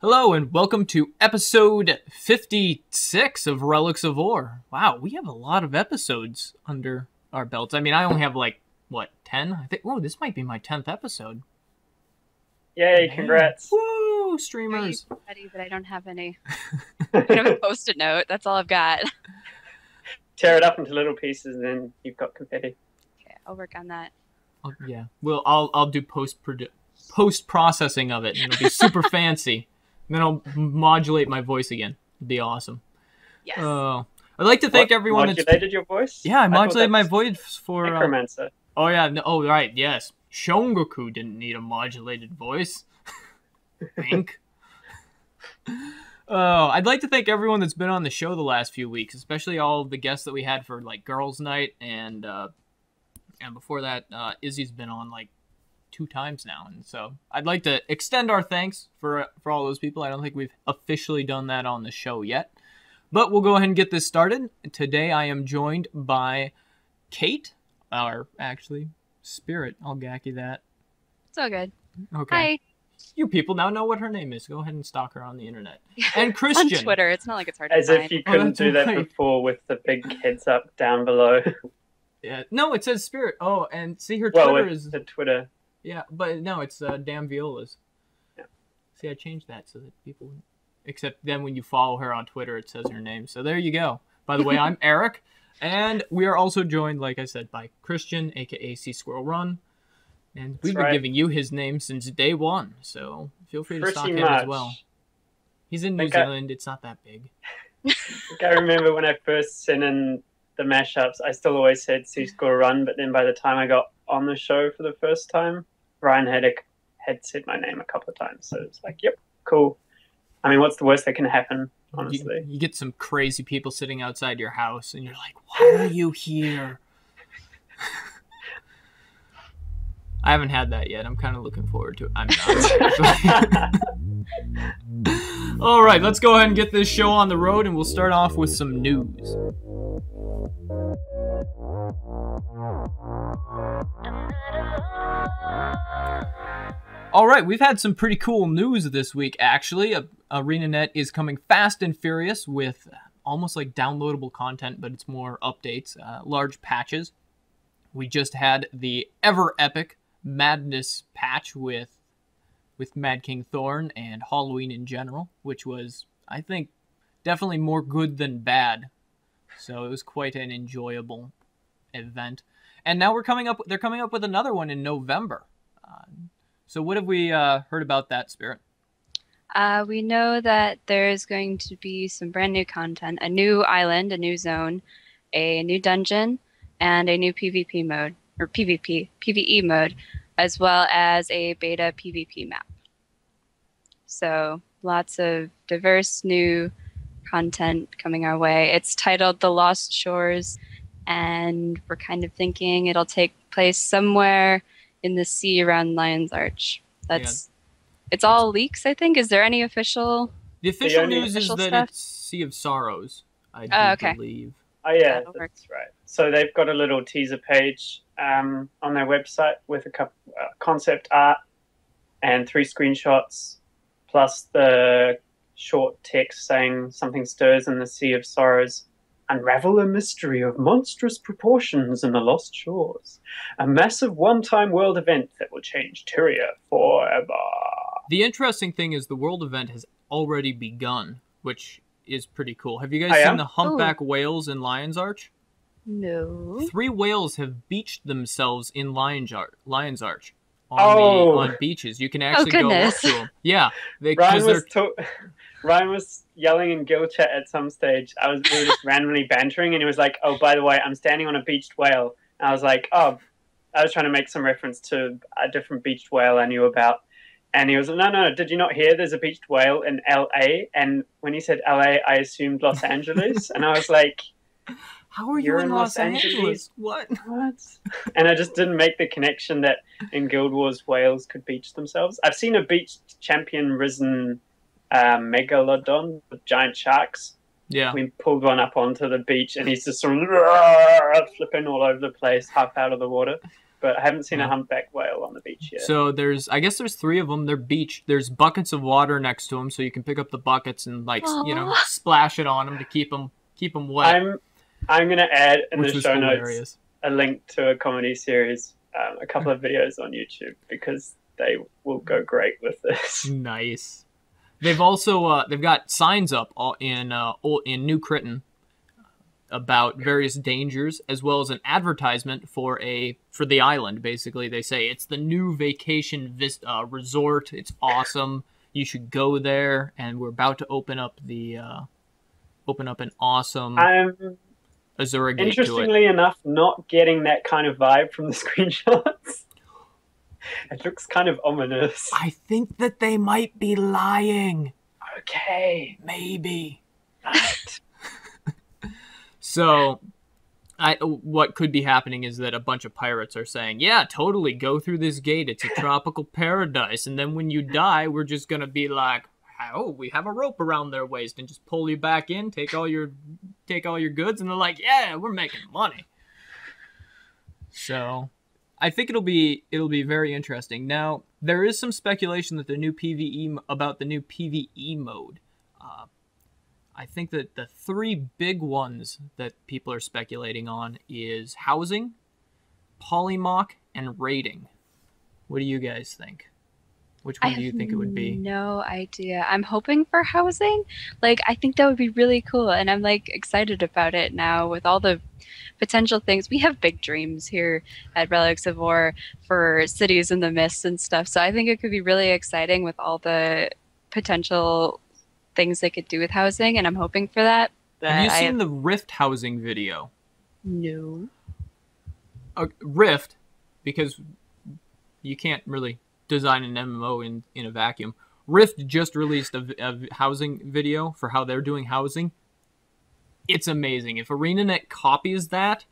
Hello and welcome to episode 56 of Relics of Orr. Wow, we have a lot of episodes under our belts. I mean, I only have 10? I think, whoa, this might be my 10th episode. Yay, congrats. Woo, streamers. Ready, but I don't have any. I have a post-it note. That's all I've got. Tear it up into little pieces and then you've got confetti. Okay, I'll work on that. Yeah, I'll do post-processing of it, and it'll be super fancy. And then I'll modulate my voice again. It'd be awesome. Yes. I'd like to thank everyone that's... Modulated your voice? Yeah, I modulated my voice for... Necromancer. Oh, yeah. No, oh, right. Yes. Shongoku didn't need a modulated voice. Think. I'd like to thank everyone that's been on the show the last few weeks, especially all of the guests that we had for, Girls' Night, and before that, Izzy's been on, 2 times now, and so I'd like to extend our thanks for all those people. I don't think we've officially done that on the show yet, but we'll go ahead and get this started. Today I am joined by Kate, or actually Spirit. I'll gack you that. It's all good. Okay. Hi. You people now know what her name is. Go ahead and stalk her on the internet. And Christian. On Twitter. It's not like it's hard As to find. if you couldn't do that before with the big heads up down below. Yeah. No, it says Spirit. Oh, and see her Twitter is... the Twitter. Yeah, but no, it's Damn Violas. Yeah. See, I changed that so that people... Except then when you follow her on Twitter, it says her name. So there you go. By the way, I'm Eric. And we are also joined, like I said, by Christian, a.k.a. C Squirrel Run. And we've been giving you his name since day one. So feel free to stalk him as well. He's in New Zealand. It's not that big. I remember when I first sent in the mashups, I still always said C Squirrel Run. But then by the time I got on the show for the first time, Ryan had said my name a couple of times, so it's like, yep, cool. I mean, what's the worst that can happen, honestly? You get some crazy people sitting outside your house, and you're like, why are you here? I haven't had that yet. I'm kind of looking forward to it. I'm not. All right, let's go ahead and get this show on the road, and we'll start off with some news. All right, we've had some pretty cool news this week, actually. ArenaNet is coming fast and furious with almost like downloadable content, but it's more updates, large patches. We just had the ever-epic Madness patch with Mad King Thorn and Halloween in general, which was, I think, definitely more good than bad. So it was quite an enjoyable event. And now they're coming up with another one in November. So what have we heard about that, Spirit? We know that there's going to be some brand new content, a new island, a new zone, a new dungeon, and a new PvP mode, or PvE mode, as well as a beta PvP map. So lots of diverse new content coming our way. It's titled The Lost Shores, and we're kind of thinking it'll take place somewhere in the sea around Lion's Arch. It's all leaks, I think. Is there any official? The official news is that it's Sea of Sorrows, I believe. Oh yeah, that's right. So they've got a little teaser page on their website with a couple concept art and 3 screenshots, plus the short text saying something stirs in the Sea of Sorrows. Unravel a mystery of monstrous proportions in the Lost Shores. A massive one-time world event that will change Tyria forever. The interesting thing is the world event has already begun, which is pretty cool. Have you guys seen the humpback whales in Lion's Arch? No. 3 whales have beached themselves in Lion's Arch on beaches. You can actually go up to them. Yeah. Ryan was yelling in guild chat at some stage. We were just randomly bantering, and he was like, "Oh, by the way, I'm standing on a beached whale." And I was like, "Oh," I was trying to make some reference to a different beached whale I knew about. And he was like, no, did you not hear there's a beached whale in LA? And when he said LA, I assumed Los Angeles. And I was like, how are you in Los Angeles? What? And I just didn't make the connection that in Guild Wars, whales could beach themselves. I've seen a beached champion risen megalodon with giant sharks. Yeah. We pulled one up onto the beach, and he's just sort of flipping all over the place, half out of the water. but I haven't seen Yeah. a humpback whale on the beach yet. So I guess there's 3 of them. They're beach. There's buckets of water next to them, so you can pick up the buckets and Aw. splash it on them to keep them wet. I'm gonna add in which the was show hilarious. notes a link to a comedy series, a couple of videos on YouTube, because they will go great with this. Nice. They've also they've got signs up in New Crichton about various dangers, as well as an advertisement for the island. Basically, they say it's the new vacation resort. It's awesome. You should go there, and we're about to open up an awesome Azura gate to it. Interestingly enough, not getting that kind of vibe from the screenshots. It looks kind of ominous. I think that they might be lying. Okay. Maybe. Right. So, what could be happening is that a bunch of pirates are saying, yeah, totally, go through this gate. It's a tropical paradise. And then when you die, we're just going to be like, oh, we have a rope around their waist and just pull you back in, take all your goods. And they're like, yeah, we're making money. So, I think it'll be very interesting. Now, there is some speculation that the new PvE mode. I think that the 3 big ones that people are speculating on is housing, polymorph, and raiding. What do you guys think? Which one do you think it would be? No idea. I'm hoping for housing. Like, I think that would be really cool, and I'm like excited about it now with all the potential things. We have big dreams here at Relics of Orr for cities in the mist and stuff. So I think it could be really exciting with all the potential things they could do with housing, and I'm hoping for that. Have you seen the Rift housing video? No. Rift, because you can't really design an MMO in a vacuum. Rift just released a housing video for how they're doing housing. It's amazing. If ArenaNet copies that,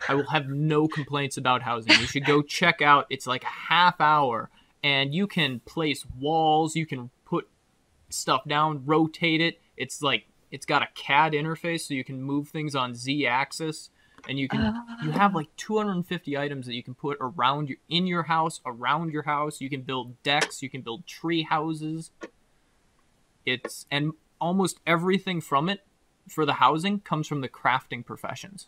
I will have no complaints about housing. You should go check out. It's like a half hour, and you can place walls. You can put stuff down, rotate it. It's got a CAD interface, so you can move things on Z-axis, and you have like 250 items that you can put around your house, around your house. You can build decks. You can build tree houses. And almost everything from it for the housing comes from the crafting professions.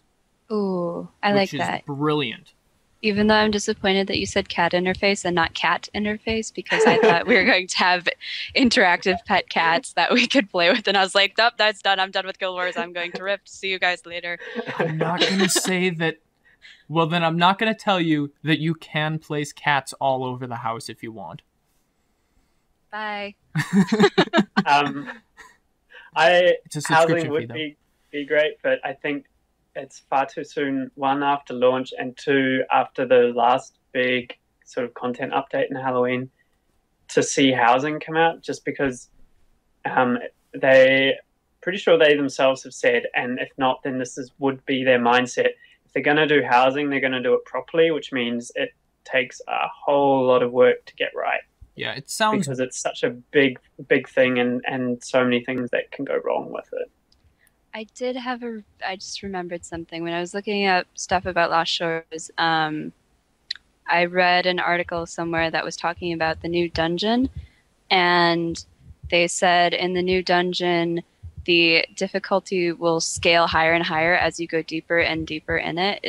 Ooh, I like that. Which is brilliant. Even though I'm disappointed that you said CAD interface and not cat interface, because I thought we were going to have interactive pet cats that we could play with. And I was like, nope, that's done. I'm done with Guild Wars. I'm going to Rift. See you guys later. I'm not going to say that. Well, then I'm not going to tell you that you can place cats all over the house if you want. Bye. Housing would be great, but I think it's far too soon, 1, after launch, and 2, after the last big sort of content update in Halloween, to see housing come out, just because pretty sure they themselves have said, and if not, then would be their mindset. If they're going to do housing, they're going to do it properly, which means it takes a whole lot of work to get right. Yeah, it sounds... Because it's such a big thing, and so many things that can go wrong with it. I just remembered something. When I was looking up stuff about Lost Shores, I read an article somewhere that was talking about the new dungeon, and they said in the new dungeon, the difficulty will scale higher and higher as you go deeper and deeper in it.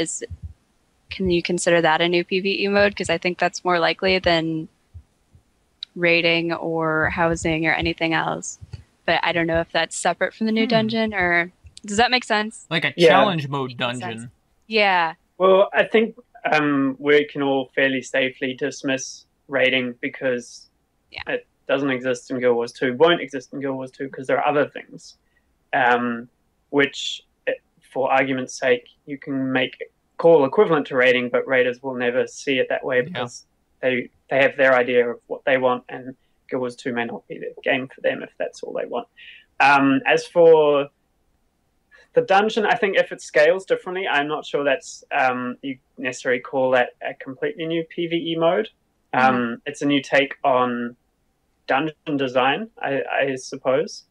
Can you consider that a new PvE mode? Because I think that's more likely than raiding or housing or anything else. But I don't know if that's separate from the new dungeon, or does that make sense? Like a challenge mode dungeon. Yeah. Well, I think we can all fairly safely dismiss raiding because it doesn't exist in Guild Wars 2, won't exist in Guild Wars 2 because there are other things, which, for argument's sake, you can call equivalent to raiding, but raiders will never see it that way because they have their idea of what they want, and Guild Wars 2 may not be the game for them if that's all they want. As for the dungeon, I think if it scales differently, I'm not sure that's you necessarily call that a completely new PvE mode. It's a new take on dungeon design, I suppose,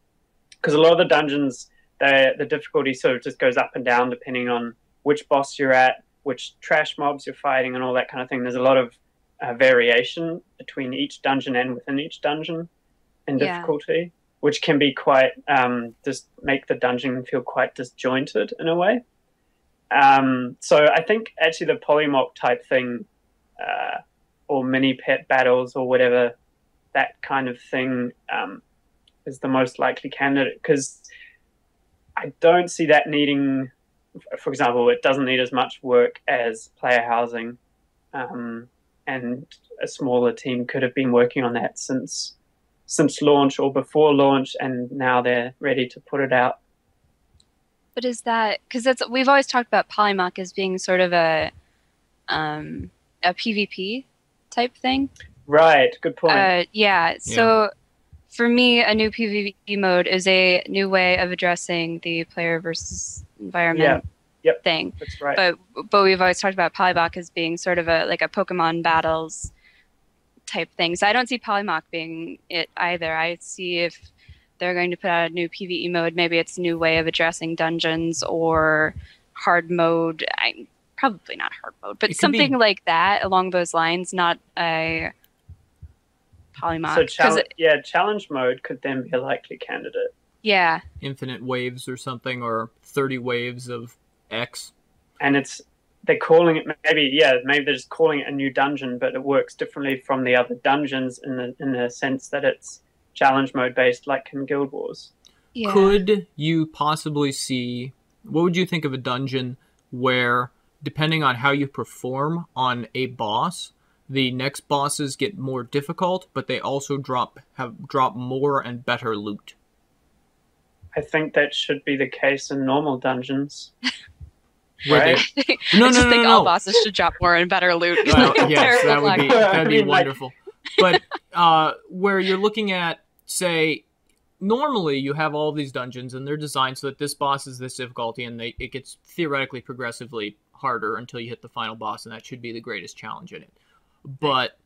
because a lot of the dungeons, the difficulty sort of just goes up and down depending on which boss you're at, which trash mobs you're fighting and all that kind of thing. There's a lot of variation between each dungeon and within each dungeon in difficulty, which can be quite just make the dungeon feel quite disjointed in a way. So I think actually the polymorph type thing, or mini pet battles or whatever, that kind of thing is the most likely candidate, because I don't see that needing, for example, it doesn't need as much work as player housing, and a smaller team could have been working on that since launch or before launch, and now they're ready to put it out. But is that because we've always talked about Polymock as being sort of a PvP type thing? Right, good point. Yeah, so for me, a new PvP mode is a new way of addressing the player versus environment thing. That's right. But we've always talked about Polymock as being sort of a Pokemon battles type thing. So I don't see Polymock being it either. I see if they're going to put out a new PvE mode, maybe it's a new way of addressing dungeons or hard mode. Probably not hard mode, but something like that along those lines, not a Polymock. So challenge mode could then be a likely candidate. Yeah. Infinite waves or something, or 30 waves of X. And they're calling it maybe they're just calling it a new dungeon, but it works differently from the other dungeons in the sense that it's challenge mode based, like in Guild Wars. Yeah. Could you possibly see, what would you think of a dungeon where, depending on how you perform on a boss, the next bosses get more difficult, but they also drop more and better loot? I think that should be the case in normal dungeons. Right? I just think all bosses should drop more and better loot. Yes, that'd be wonderful. But where you're looking at, say, normally you have all these dungeons and they're designed so that this boss is this difficulty, and it gets theoretically progressively harder until you hit the final boss, and that should be the greatest challenge in it. But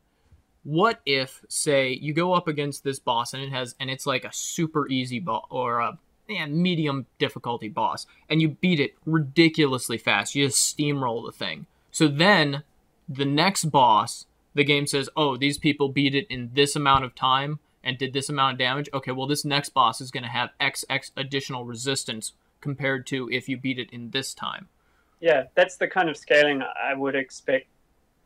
what if, say, you go up against this boss and it's like a super easy boss or a medium difficulty boss, and you beat it ridiculously fast. You just steamroll the thing. So then the next boss, the game says, oh, these people beat it in this amount of time and did this amount of damage. Okay, well, this next boss is going to have X additional resistance compared to if you beat it in this time. Yeah, that's the kind of scaling I would expect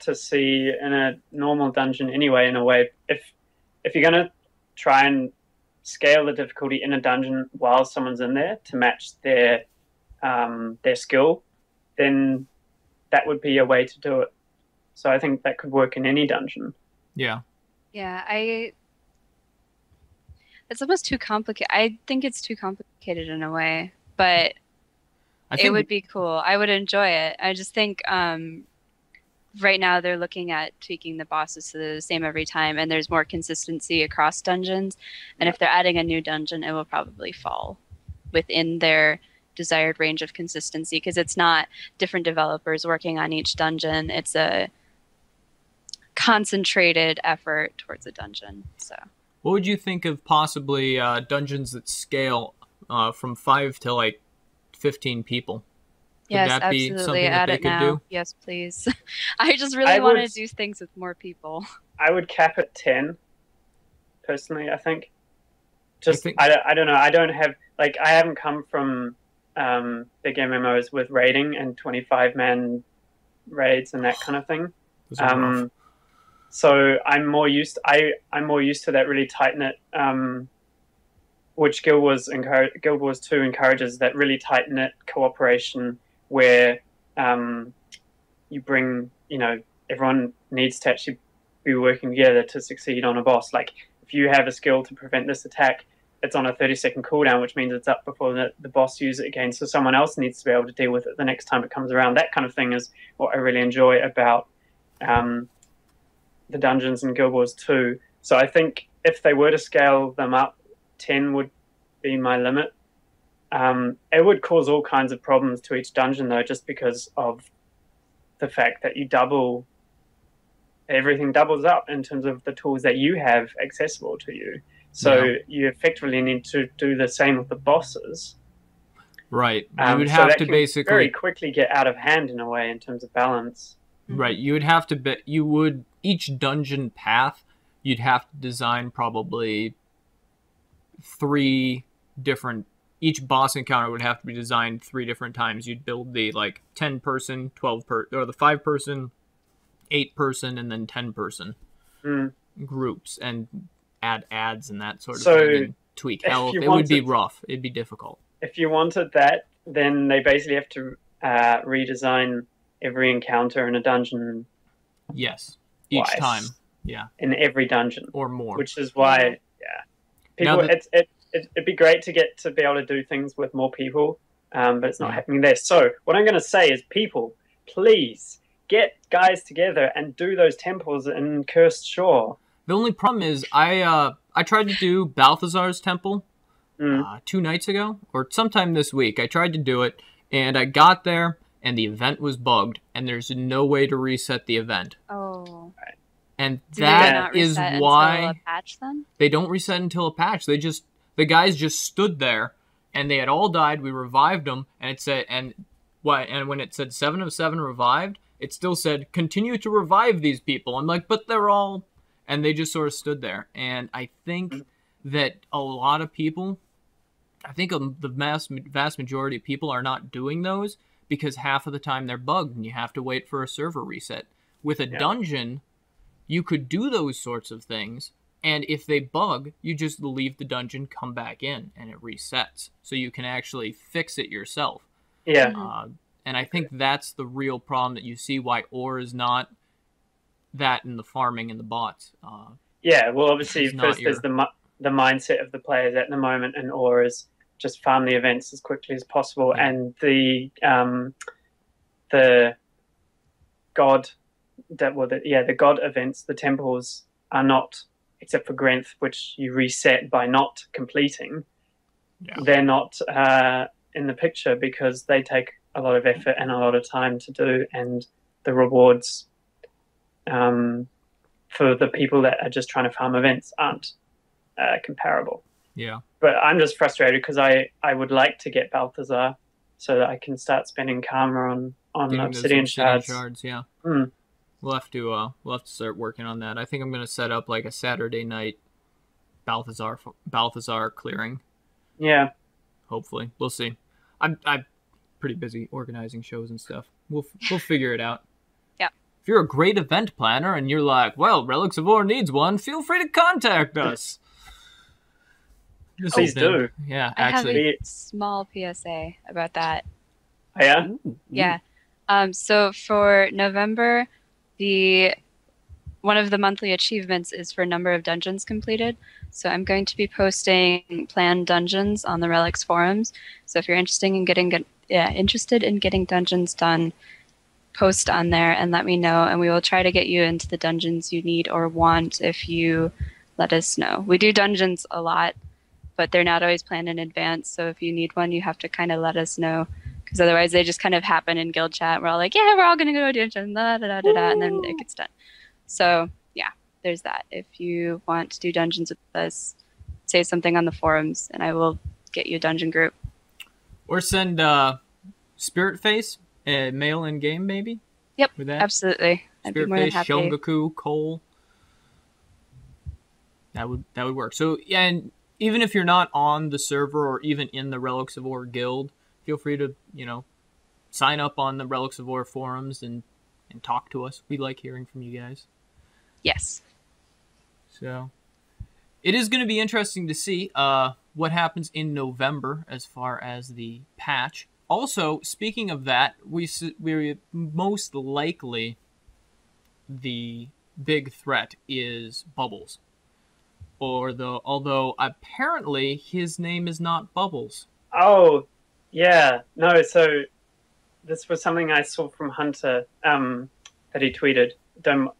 to see in a normal dungeon anyway, in a way. If you're going to try and scale the difficulty in a dungeon while someone's in there to match their skill, then that would be a way to do it. So I think that could work in any dungeon. Yeah. Yeah, it's almost too complicated. I think it's too complicated in a way, but it would be cool. I would enjoy it. I just think right now they're looking at tweaking the bosses so they're the same every time, and there's more consistency across dungeons. And if they're adding a new dungeon, it will probably fall within their desired range of consistency, because it's not different developers working on each dungeon. It's a concentrated effort towards a dungeon. So what would you think of possibly dungeons that scale from 5 to like 15 people? Yes, Would that absolutely. be something that they could do? Yes, please. I just really want to do things with more people. I would cap at 10, personally, I think. I don't know. I don't have, I haven't come from big MMOs with raiding and 25-man raids and that kind of thing. So I'm more used to that really tight-knit, which Guild Wars 2 encourages, that really tight-knit cooperation where you bring, everyone needs to actually be working together to succeed on a boss. Like, if you have a skill to prevent this attack, it's on a 30-second cooldown, which means it's up before the boss uses it again, so someone else needs to be able to deal with it the next time it comes around. That kind of thing is what I really enjoy about the dungeons in Guild Wars 2. So I think if they were to scale them up, 10 would be my limit. It would cause all kinds of problems to each dungeon, though, just because of the fact that everything doubles up in terms of the tools that you have accessible to you. So you effectively need to do the same with the bosses. Right. You would so have that to can basically very quickly get out of hand in a way in terms of balance. right. You would have to each dungeon path. You'd have to design probably 3 different. Each boss encounter would have to be designed 3 different times. You'd build the 10-person, or the 5-person, 8-person, and then 10-person groups, and add ads and that sort of thing, and tweak health. It would be rough. It'd be difficult. If you wanted that, then they basically have to redesign every encounter in a dungeon. Yes, each twice. time. Yeah, in every dungeon or more. Which is why, people. It'd be great to get to be able to do things with more people, but it's not happening there. So what I'm going to say is, people, please get guys together and do those temples in Cursed Shore. The only problem is I tried to do Balthazar's temple 2 nights ago, or sometime this week. I tried to do it, and I got there, and the event was bugged, and there's no way to reset the event. Oh. Right. And Do that not is reset why until a patch, then? They don't reset until a patch. The guys just stood there, and they had all died. We revived them, and it said, and when it said 7 of 7 revived, it still said continue to revive these people. I'm like, but they're all, and they just sort of stood there. And I think that a lot of people, I think the vast majority of people are not doing those because half of the time they're bugged, and you have to wait for a server reset. With a dungeon, you could do those sorts of things. And if they bug, you just leave the dungeon, come back in, and it resets. So you can actually fix it yourself. Yeah. And I think that's the real problem that you see why Orr is not that in the farming and the bots. Well, obviously, first there's the mindset of the players at the moment, and Orr is just farm the events as quickly as possible. Yeah. And the god events, the temples, are not, except for Grenth, which you reset by not completing. Yeah. They're not in the picture because they take a lot of effort and a lot of time to do, and the rewards for the people that are just trying to farm events aren't comparable. Yeah. But I'm just frustrated because I would like to get Balthazar so that I can start spending karma on obsidian shards. Yeah. We'll have to start working on that. I think I'm going to set up like a Saturday night Balthazar clearing. Yeah. Hopefully. We'll see. I'm pretty busy organizing shows and stuff. We'll figure it out. Yeah. If you're a great event planner and you're like, well, Relics of Orr needs one, feel free to contact us. Please do. Yeah, actually. I have a small PSA about that. Oh, yeah? Ooh. Yeah. So for November, one of the monthly achievements is for number of dungeons completed. So I'm going to be posting planned dungeons on the Relics forums. So if you're interested in getting dungeons done, post on there and let me know, and we will try to get you into the dungeons you need or want if you let us know. We do dungeons a lot, but they're not always planned in advance. So if you need one, you have to kind of let us know, because otherwise they just kind of happen in guild chat. We're all like, yeah, we're all going to go to a dungeon, and then it gets done. So yeah, there's that. If you want to do dungeons with us, say something on the forums, and I will get you a dungeon group. Or send Spirit Face, mail in game, maybe. Yep, absolutely. Spirit Face, Shongaku, Cole. That would work. So yeah, and even if you're not on the server or even in the Relics of Orr guild, feel free to sign up on the Relics of Orr forums and talk to us. We like hearing from you guys. Yes. So it is going to be interesting to see what happens in November as far as the patch. Also, speaking of that, we're most likely the big threat is Bubbles. Although apparently his name is not Bubbles. Oh, yeah. No, so this was something I saw from Hunter that he tweeted.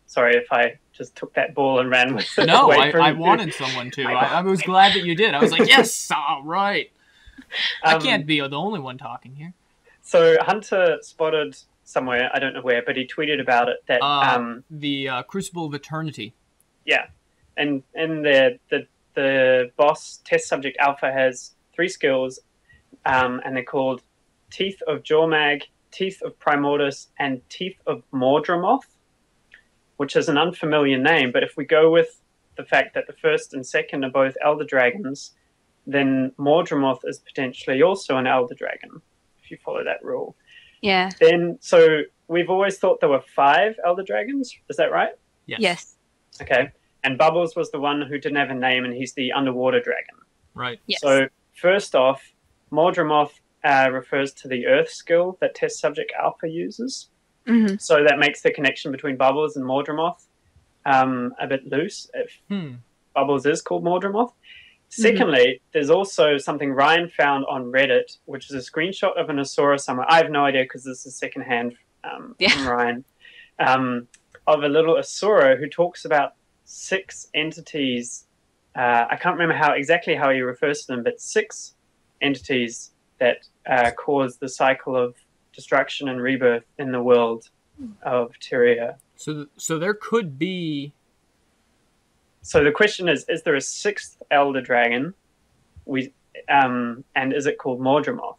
Sorry if I just took that ball and ran with it. No, I wanted someone to. I was glad that you did. I was like, yes, all right. I can't be the only one talking here. So Hunter spotted somewhere, I don't know where, but he tweeted about it that the Crucible of Eternity. Yeah, and the boss test subject alpha has 3 skills, and they're called Teeth of Jormag, Teeth of Primordus, and Teeth of Mordramoth, which is an unfamiliar name. But if we go with the fact that the first and second are both elder dragons, then Mordramoth is potentially also an elder dragon, if you follow that rule. Yeah. Then, so we've always thought there were 5 elder dragons. Is that right? Yes. Okay. And Bubbles was the one who didn't have a name, and he's the underwater dragon. Right. Yes. So first off, Mordramoth refers to the Earth skill that test subject Alpha uses. Mm-hmm. So that makes the connection between Bubbles and Mordramoth a bit loose if Bubbles is called Mordramoth. Secondly, there's also something Ryan found on Reddit, which is a screenshot of an Asura somewhere. I have no idea because this is secondhand from Ryan, of a little Asura who talks about 6 entities. I can't remember exactly how he refers to them, but 6 entities that cause the cycle of destruction and rebirth in the world of Tyria. So there could be. So the question is there a 6th elder dragon? And is it called Mordramoth?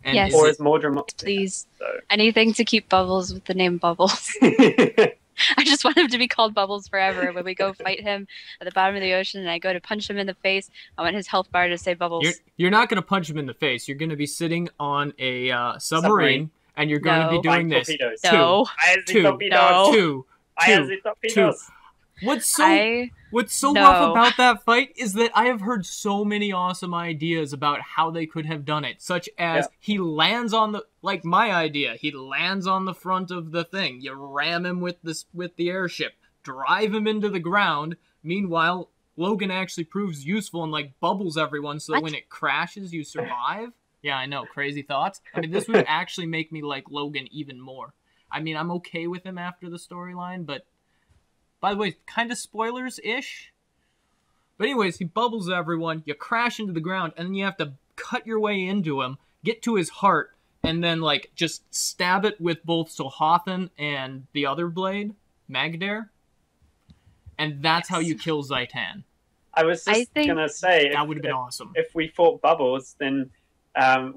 And Yes. Or is Mordramoth? Please. So. Anything to keep Bubbles with the name Bubbles. I just want him to be called Bubbles forever. When we go fight him at the bottom of the ocean and I go to punch him in the face, I want his health bar to say Bubbles. You're not going to punch him in the face. You're going to be sitting on a submarine, and you're going to be doing this. Torpedoes. No. Two. What's so rough about that fight is that I have heard so many awesome ideas about how they could have done it, such as he lands on the, like my idea, he lands on the front of the thing, you ram him with the airship, drive him into the ground, meanwhile Logan actually proves useful and like bubbles everyone so that when it crashes you survive. Yeah, I know, crazy thoughts. I mean, this would actually make me like Logan even more. I mean, I'm okay with him after the storyline, but by the way, kind of spoilers-ish. But anyways, he bubbles everyone, you crash into the ground, and then you have to cut your way into him, get to his heart, and then, like, just stab it with both Sohothan and the other blade, Magdare. And that's how you kill Zaitan. I was just going to say... That would have been awesome. If we fought Bubbles, then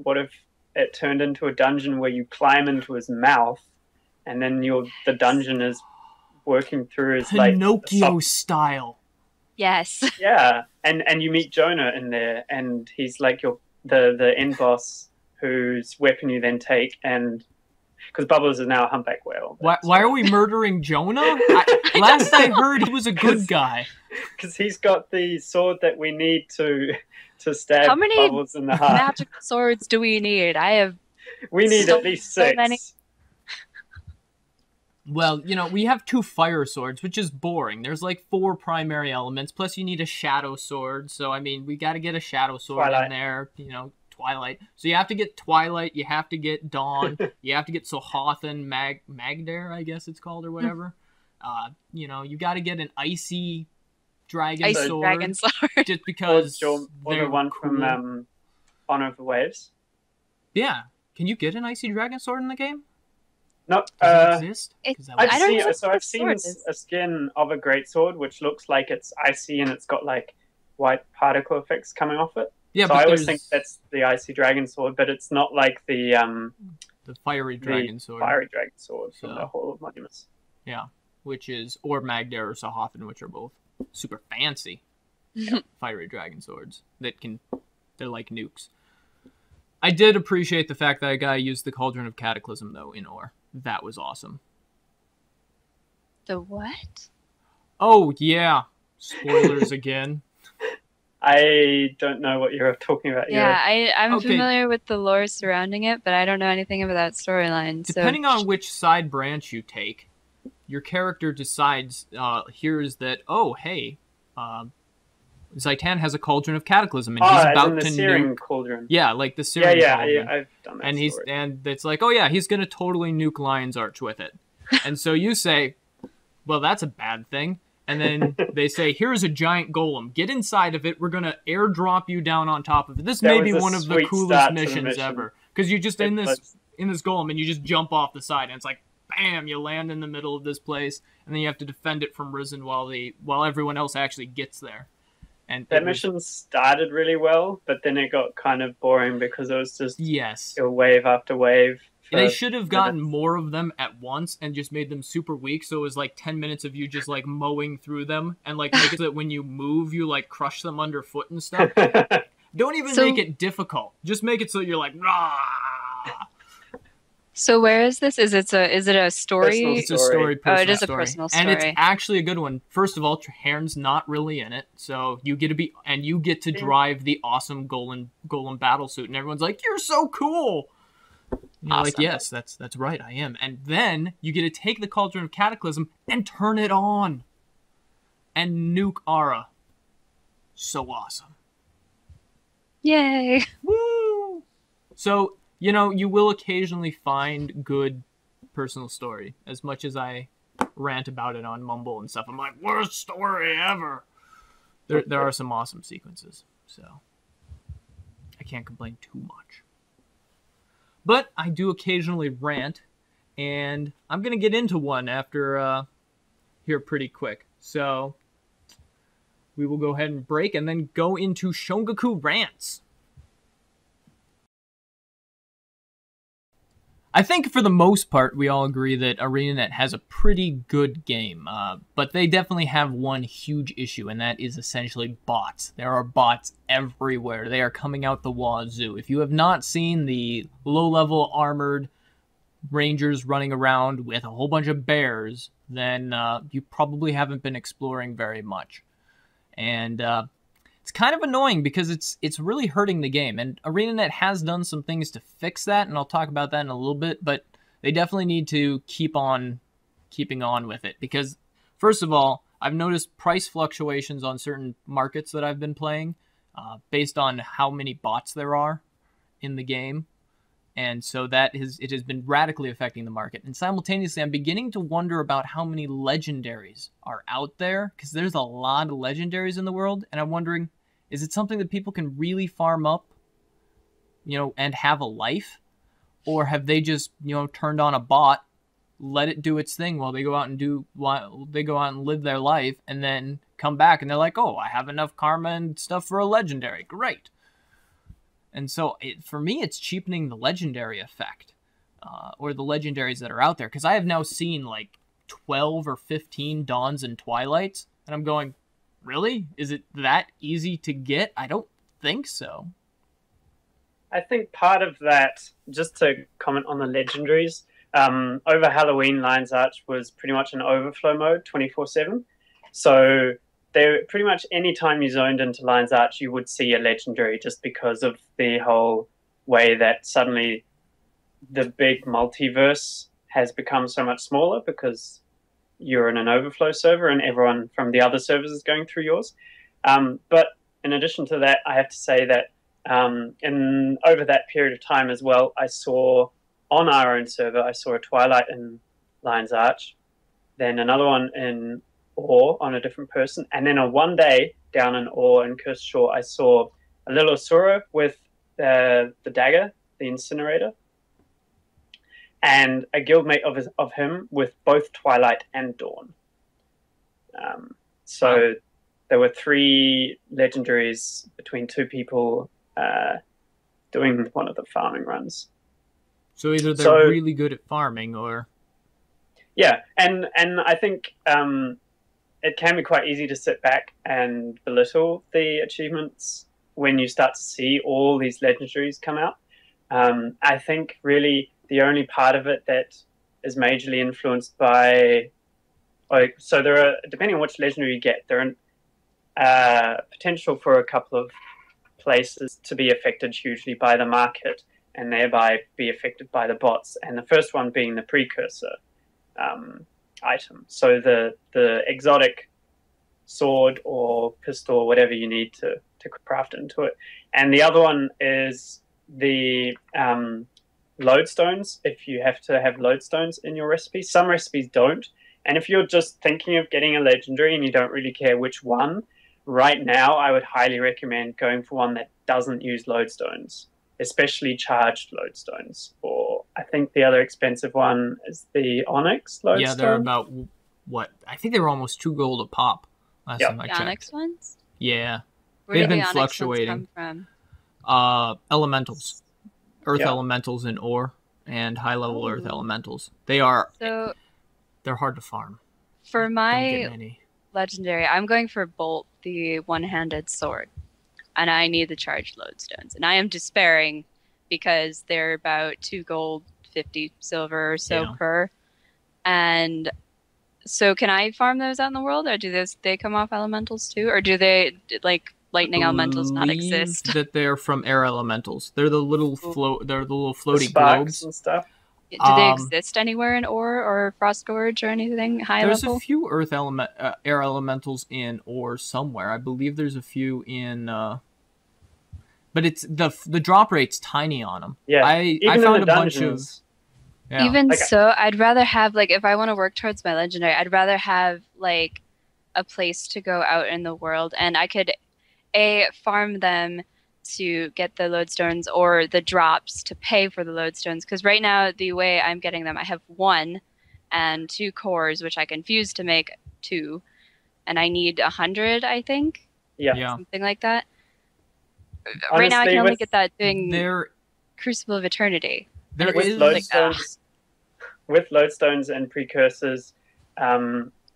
what if it turned into a dungeon where you climb into his mouth, and then the dungeon is working through his Pinocchio style. Yes. Yeah, and you meet Jonah in there, and he's like the end boss whose weapon you then take, and because Bubbles is now a humpback whale. Why are we murdering Jonah? Last I heard, he was a good guy. Because he's got the sword that we need to stab How many Bubbles in the heart. magic swords do we need? We need at least 6. So many. Well, we have 2 fire swords, which is boring. There's like 4 primary elements, plus you need a shadow sword. So, I mean, we got to get a shadow sword in there, Twilight. So you have to get Twilight, you have to get Dawn, you have to get Sohothan, Magdare, I guess it's called, or whatever. You got to get an icy dragon sword. Just because or the one cool. from Honor of the Waves. Yeah. Can you get an icy dragon sword in the game? No, Does it exist? I've seen a skin of a greatsword which looks like it's icy and it's got like white particle effects coming off it. Yeah, so I always think that's the icy dragon sword, but it's not like the fiery dragon sword. Fiery dragon sword from the Hall of Monuments. Yeah, which is or Magdare or Sohothan, which are both super fancy fiery dragon swords they're like nukes. I did appreciate the fact that a guy used the Cauldron of Cataclysm though in Orr. That was awesome. The what? Oh, yeah. Spoilers again. I don't know what you're talking about. Yeah, I'm familiar with the lore surrounding it, but I don't know anything about that storyline. Depending on which side branch you take, your character decides, here's that, oh, hey, Zaitan has a Cauldron of Cataclysm, and he's about to nuke. Cauldron. Yeah, like the Syrian Cauldron. Yeah, I've done that. And it's like, oh yeah, he's gonna totally nuke Lion's Arch with it. And so you say, well, that's a bad thing. And then they say, here's a giant golem. Get inside of it. We're gonna airdrop you down on top of it. This may be one of the coolest missions ever, because you just in this golem and you just jump off the side, and it's like, bam, you land in the middle of this place, and then you have to defend it from Risen while everyone else actually gets there. And that mission started really well, but then it got kind of boring because it was just wave after wave. They should have gotten more of them at once and just made them super weak, so it was like 10 minutes of you just like mowing through them and like make it so that when you move, you like crush them underfoot and stuff. Don't even make it difficult. Just make it so you're like, rah! So where is this? Is it a story? It's a story. It is a personal story. And it's actually a good one. First of all, Trahairn's not really in it, so you get to drive the awesome golem battle suit, and everyone's like, "You're so cool!" And you're like, "Yes, that's right, I am." And then you get to take the Cauldron of Cataclysm and turn it on, and nuke Ara. So awesome! Yay! Woo! So. You know, you will occasionally find good personal story. As much as I rant about it on Mumble and stuff, I'm like, worst story ever. There are some awesome sequences, so I can't complain too much. But I do occasionally rant, and I'm going to get into one after here pretty quick. So we will go ahead and break and then go into Shongaku Rants. I think for the most part, we all agree that ArenaNet has a pretty good game, but they definitely have one huge issue, and that is essentially bots. There are bots everywhere. They are coming out the wazoo. If you have not seen the low-level armored rangers running around with a whole bunch of bears, then you probably haven't been exploring very much. And it's kind of annoying because it's really hurting the game, and ArenaNet has done some things to fix that, and I'll talk about that in a little bit, but they definitely need to keep on keeping on with it, because first of all, I've noticed price fluctuations on certain markets that I've been playing based on how many bots there are in the game, and so it has been radically affecting the market. And simultaneously, I'm beginning to wonder about how many legendaries are out there, because there's a lot of legendaries in the world, and I'm wondering, is it something that people can really farm up, and have a life? Or have they just, turned on a bot, let it do its thing while they go out and live their life, and then come back and they're like, oh, I have enough karma and stuff for a legendary. Great. And so for me, it's cheapening the legendary effect, or the legendaries that are out there. Because I have now seen like 12 or 15 Dawns and Twilights, and I'm going, really? Is it that easy to get? I don't think so. I think part of that, just to comment on the legendaries, over Halloween, Lion's Arch was pretty much an overflow mode 24/7. So pretty much any time you zoned into Lion's Arch, you would see a legendary, just because of the whole way that suddenly the big multiverse has become so much smaller because you're in an overflow server and everyone from the other servers is going through yours. But in addition to that, I have to say that over that period of time as well, I saw on our own server, I saw a Twilight in Lion's Arch, then another one in Orr on a different person, and then on one day down in Orr in Cursed Shore, I saw a little Asura with the dagger, the incinerator, and a guildmate of him with both Twilight and Dawn. So there were 3 legendaries between 2 people doing one of the farming runs. So either they're really good at farming, or... Yeah, and I think it can be quite easy to sit back and belittle the achievements when you start to see all these legendaries come out. I think really the only part of it that is majorly influenced by... so there are, depending on which legendary you get, there are potential for a couple of places to be affected hugely by the market and thereby be affected by the bots. And the first one being the precursor item. So the exotic sword or pistol or whatever you need to craft into it. And the other one is the lodestones, if you have to have lodestones in your recipe. Some recipes don't. And if you're just thinking of getting a legendary and you don't really care which one, right now I would highly recommend going for one that doesn't use lodestones, especially charged lodestones. Or I think the other expensive one is the Onyx lodestone. Yeah, they're about, I think they were almost 2 gold a pop last time I checked. The Onyx ones? Yeah. Where They've do the been onyx ones fluctuating. come from? Elementals, earth Yeah. elementals in Orr, and high-level earth Oh. elementals. So They're hard to farm. for Don't get my many. legendary, I'm going for Bolt, the one-handed sword, and I need the charged lodestones. And I am despairing because they're about 2 gold, 50 silver or so Yeah. per. And so can I farm those out in the world, or do they come off elementals too, or do they like lightning elementals not Believe exist? that they're from air elementals. They're the little Ooh. The floaty sparks globes. and stuff. Do they Um, exist anywhere in Orr or Frostgorge or anything high There's level? a few air elementals in Orr somewhere. I believe there's a few in, but it's the drop rate's tiny on them. Yeah, I even found in a the bunch of dungeons. yeah. Even Like- so, I'd rather have like if I want to work towards my legendary, I'd rather have like a place to go out in the world, and I could farm them to get the lodestones or the drops to pay for the lodestones. Because right now, the way I'm getting them, I have 1 and 2 cores, which I can fuse to make 2, and I need 100, I think, Yeah. something like that. Right now, I Honestly, can only with- get that doing There Crucible of Eternity. there it's with is like, lodestones and precursors,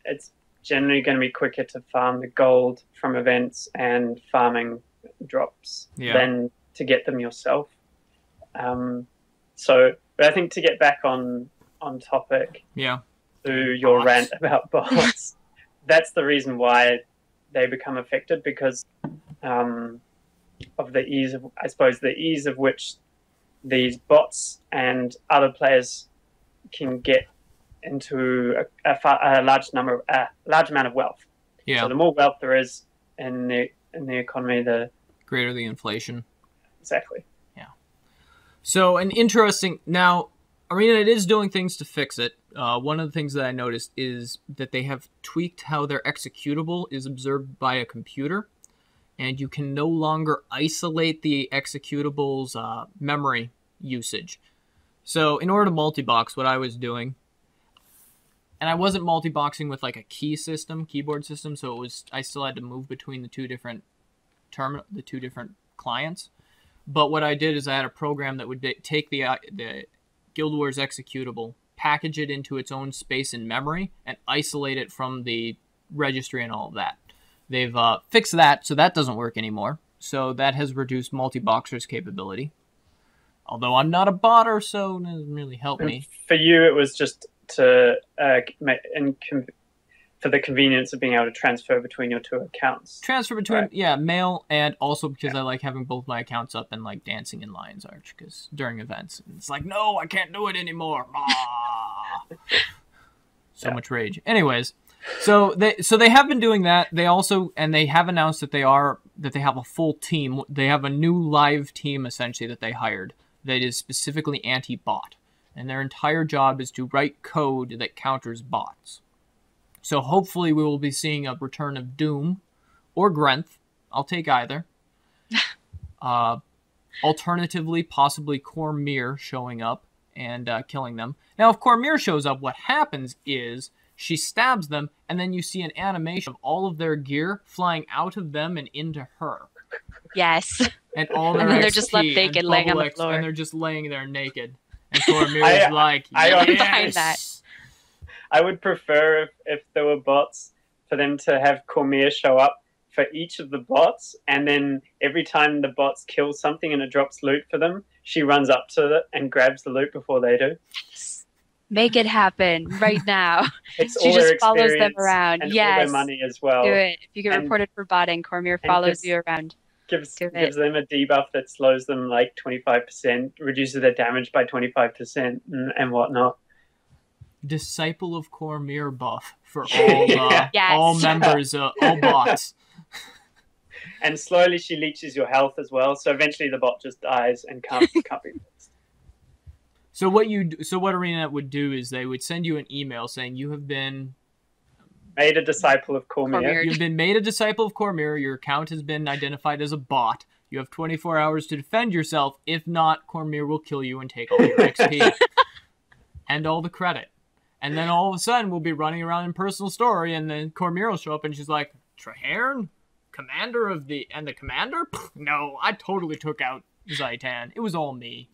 it's generally going to be quicker to farm the gold from events and farming drops than to get them yourself. But I think to get back on topic yeah. to your Bots. rant about bots, that's the reason why they become affected, because of the ease of, I suppose, the ease of which these bots and other players can get into a large amount of wealth. Yeah. So the more wealth there is in the economy, the Greater the inflation. exactly. So an interesting now, ArenaNet is doing things to fix it. One of the things that I noticed is that they have tweaked how their executable is observed by a computer, and you can no longer isolate the executable's memory usage. So in order to multi-box, what I was doing, and I wasn't multi-boxing with like a keyboard system, so I still had to move between the two different clients. But what I did is I had a program that would take the Guild Wars executable, package it into its own space in memory, and isolate it from the registry and all of that. They've fixed that, so that doesn't work anymore. So that has reduced multi-boxer's capability. Although I'm not a botter, so it doesn't really help me. For you, it was just to for the convenience of being able to transfer between your two accounts. Transfer between, Right. mail, and also because I like having both my accounts up and like dancing in Lion's Arch because during events, it's like, no, I can't do it anymore. So much rage. Anyways, so they have been doing that. They also, and they have announced that they have a full team. They have a new live team essentially that they hired that is specifically anti-bot, and their entire job is to write code that counters bots. So hopefully we will be seeing a return of Doom or Grenth. I'll take either. Alternatively, possibly Cormyr showing up and killing them. Now, if Cormyr shows up, what happens is she stabs them, and then you see an animation of all of their gear flying out of them and into her. Yes. And all their And then they're XP just left and naked laying on the bubble floor. and they're just laying there naked. And Cormyr is like, I behind that. yes! I would prefer if there were bots for them to have Cormyr show up for each of the bots, and then every time the bots kill something and it drops loot for them, she runs up to it and grabs the loot before they do. Make it happen right now. It's She all just their follows them experience around. and all Yes. their money as well. Do it. If you get And- reported for botting, Cormyr and follows gives- you around. Gives Do it. them a debuff that slows them like 25%, reduces their damage by 25% and whatnot. Disciple of Cormyr buff for all Yes. all members, all bots. And slowly she leeches your health as well, so eventually the bot just dies and can't be fixed. So what ArenaNet would do is they would send you an email saying you have been Made a disciple of Cormyr. Cormyr. you've been made a disciple of Cormyr. Your account has been identified as a bot. You have 24 hours to defend yourself. If not, Cormyr will kill you and take all your XP and all the credit. And then all of a sudden we'll be running around in personal story, and then Cormyr will show up and she's like, Traherne, commander of the commander? Pfft, no, I totally took out Zaitan. It was all me.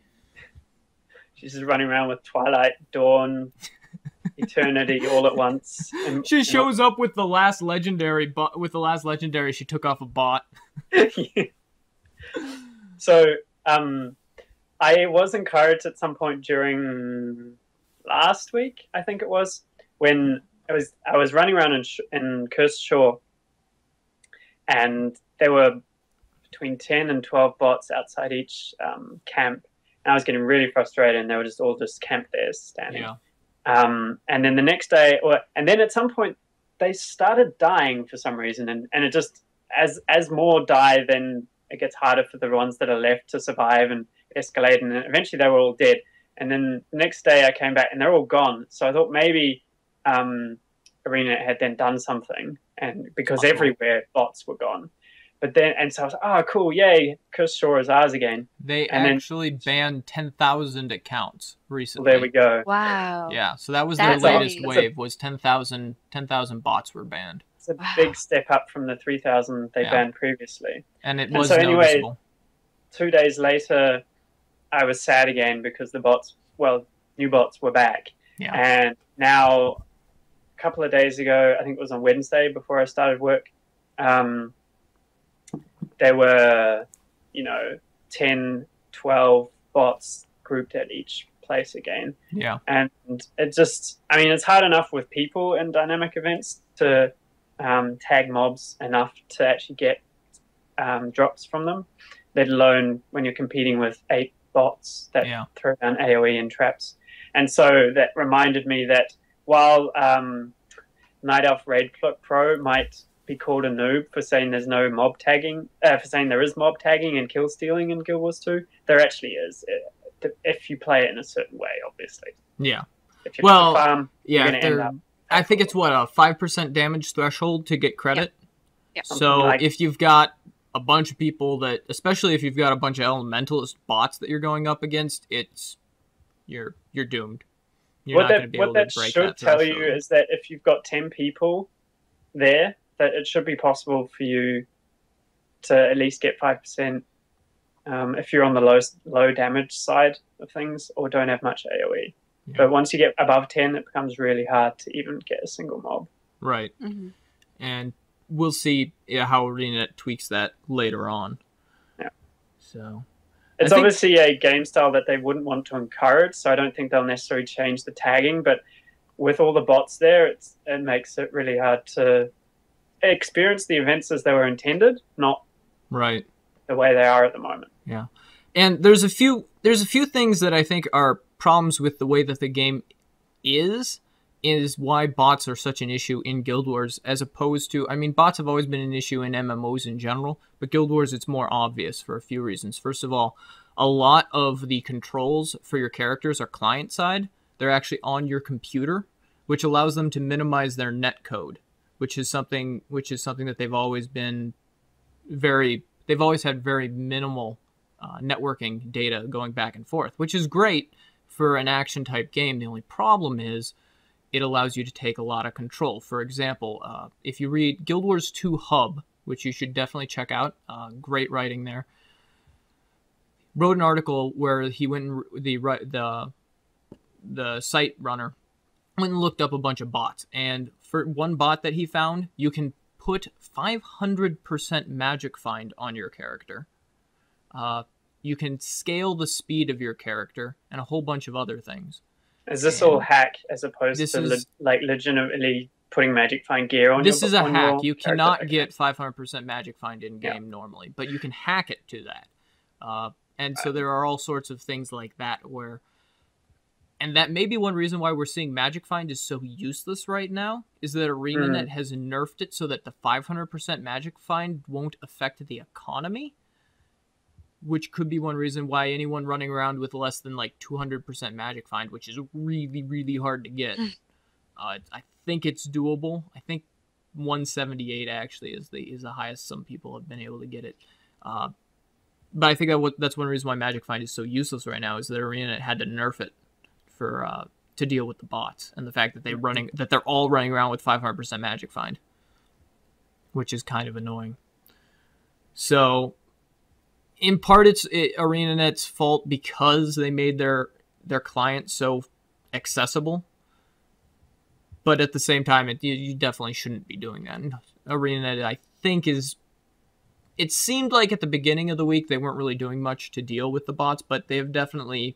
She's just running around with Twilight, Dawn, Eternity all at once. She shows up with the last legendary, she took off a bot. So, I was encouraged at some point during last week, I think it was, when I was running around in Cursed Shore, and there were between 10 and 12 bots outside each camp. And I was getting really frustrated, and they were just all camped there standing. Yeah. And then the next day, and then at some point, they started dying for some reason, and it just, as more die, then it gets harder for the ones that are left to survive and escalate, and eventually they were all dead. And then the next day I came back, and they're all gone. So I thought maybe Arena had then done something, and because everywhere bots were gone. But then, and so I was like, oh, cool, yay, Cursed Shore is ours again. They actually banned 10,000 accounts recently. Well, there we go. Wow. Yeah, so that was their latest wave, was 10,000 bots were banned. It's a big step up from the 3,000 they banned previously. And it was noticeable. 2 days later, I was sad again because the new bots were back. Yeah. And now, a couple of days ago, I think it was on Wednesday before I started work, there were, 10, 12 bots grouped at each place again. Yeah. And it just, it's hard enough with people in dynamic events to tag mobs enough to actually get drops from them, let alone when you're competing with 8 bots that throw down AoE and traps. And so that reminded me that while Night Elf Raid Pro might be called a noob for saying there's no mob tagging, for saying there is mob tagging and kill stealing in Guild Wars 2, there actually is, if you play it in a certain way, obviously. Yeah. If you're farm, you're going to end up. I think it's a 5% damage threshold to get credit. Yeah. So if you've got a bunch of people that, especially if you've got a bunch of elementalist bots that you're going up against, you're doomed. You're not going to be able to break that threshold. What that should tell you is that if you've got 10 people there, that it should be possible for you to at least get 5% if you're on the low damage side of things or don't have much AoE. Yeah. But once you get above 10, it becomes really hard to even get a single mob. Right. Mm-hmm. And we'll see how ArenaNet tweaks that later on. Yeah. So it's obviously a game style that they wouldn't want to encourage, so I don't think they'll necessarily change the tagging, but with all the bots there, it makes it really hard to experience the events as they were intended, not right the way they are at the moment. Yeah. And there's a few things that I think are problems with the way that the game is why bots are such an issue in Guild Wars, as opposed to, bots have always been an issue in MMOs in general, but Guild Wars, it's more obvious for a few reasons. First of all, a lot of the controls for your characters are client side. They're actually on your computer, which allows them to minimize their netcode, which is something that they've always had very minimal networking data going back and forth, which is great for an action type game. The only problem is it allows you to take a lot of control. For example, if you read Guild Wars 2 Hub, which you should definitely check out, great writing there, wrote an article where he went the site runner went and looked up a bunch of bots, and for one bot that he found, you can put 500% magic find on your character. You can scale the speed of your character and a whole bunch of other things. Is this all hack as opposed to legitimately putting magic find gear on? This is a hack. You cannot get 500% magic find in game normally, but you can hack it to that. And so there are all sorts of things like that where. And that may be one reason why we're seeing Magic Find is so useless right now, is that ArenaNet has nerfed it so that the 500% Magic Find won't affect the economy, which could be one reason why anyone running around with less than 200% Magic Find, which is really, really hard to get. I think it's doable. I think 178 actually is the highest some people have been able to get it. But I think that's one reason why Magic Find is so useless right now, is that ArenaNet had to nerf it to deal with the bots and the fact that they're all running around with 500% Magic Find, which is kind of annoying. So, in part, it's ArenaNet's fault because they made their client so accessible. But at the same time, you definitely shouldn't be doing that. And ArenaNet, I think, it seemed like at the beginning of the week they weren't really doing much to deal with the bots, but they have definitely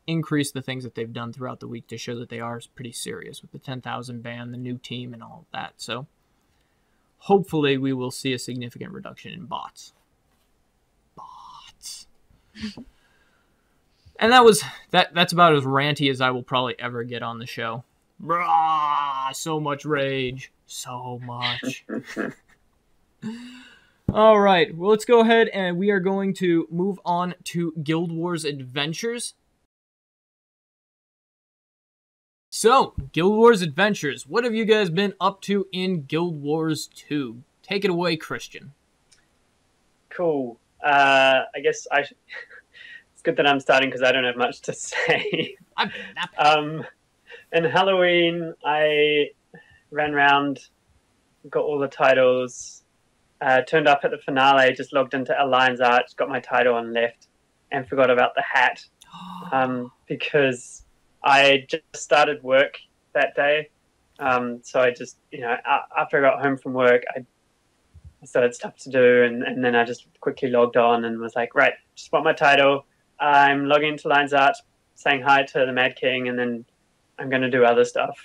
increased the things that they've done throughout the week to show that they are pretty serious with the 10,000 ban, the new team, and all of that. So hopefully we will see a significant reduction in bots. And that's about as ranty as I will probably ever get on the show. Brah, so much rage. So much. All right, well, let's go ahead and we are going to move on to Guild Wars Adventures. So, Guild Wars Adventures, what have you guys been up to in Guild Wars 2? Take it away, Christian. Cool. I guess it's good that I'm starting because I don't have much to say. In Halloween, I ran around, got all the titles, turned up at the finale, just logged into Alliance Arch, got my title and left, and forgot about the hat because I just started work that day. So I just, after I got home from work, I started stuff to do, and then I just quickly logged on and was like, right, just want my title. I'm logging into Alliance Arch, saying hi to the Mad King, and then I'm going to do other stuff.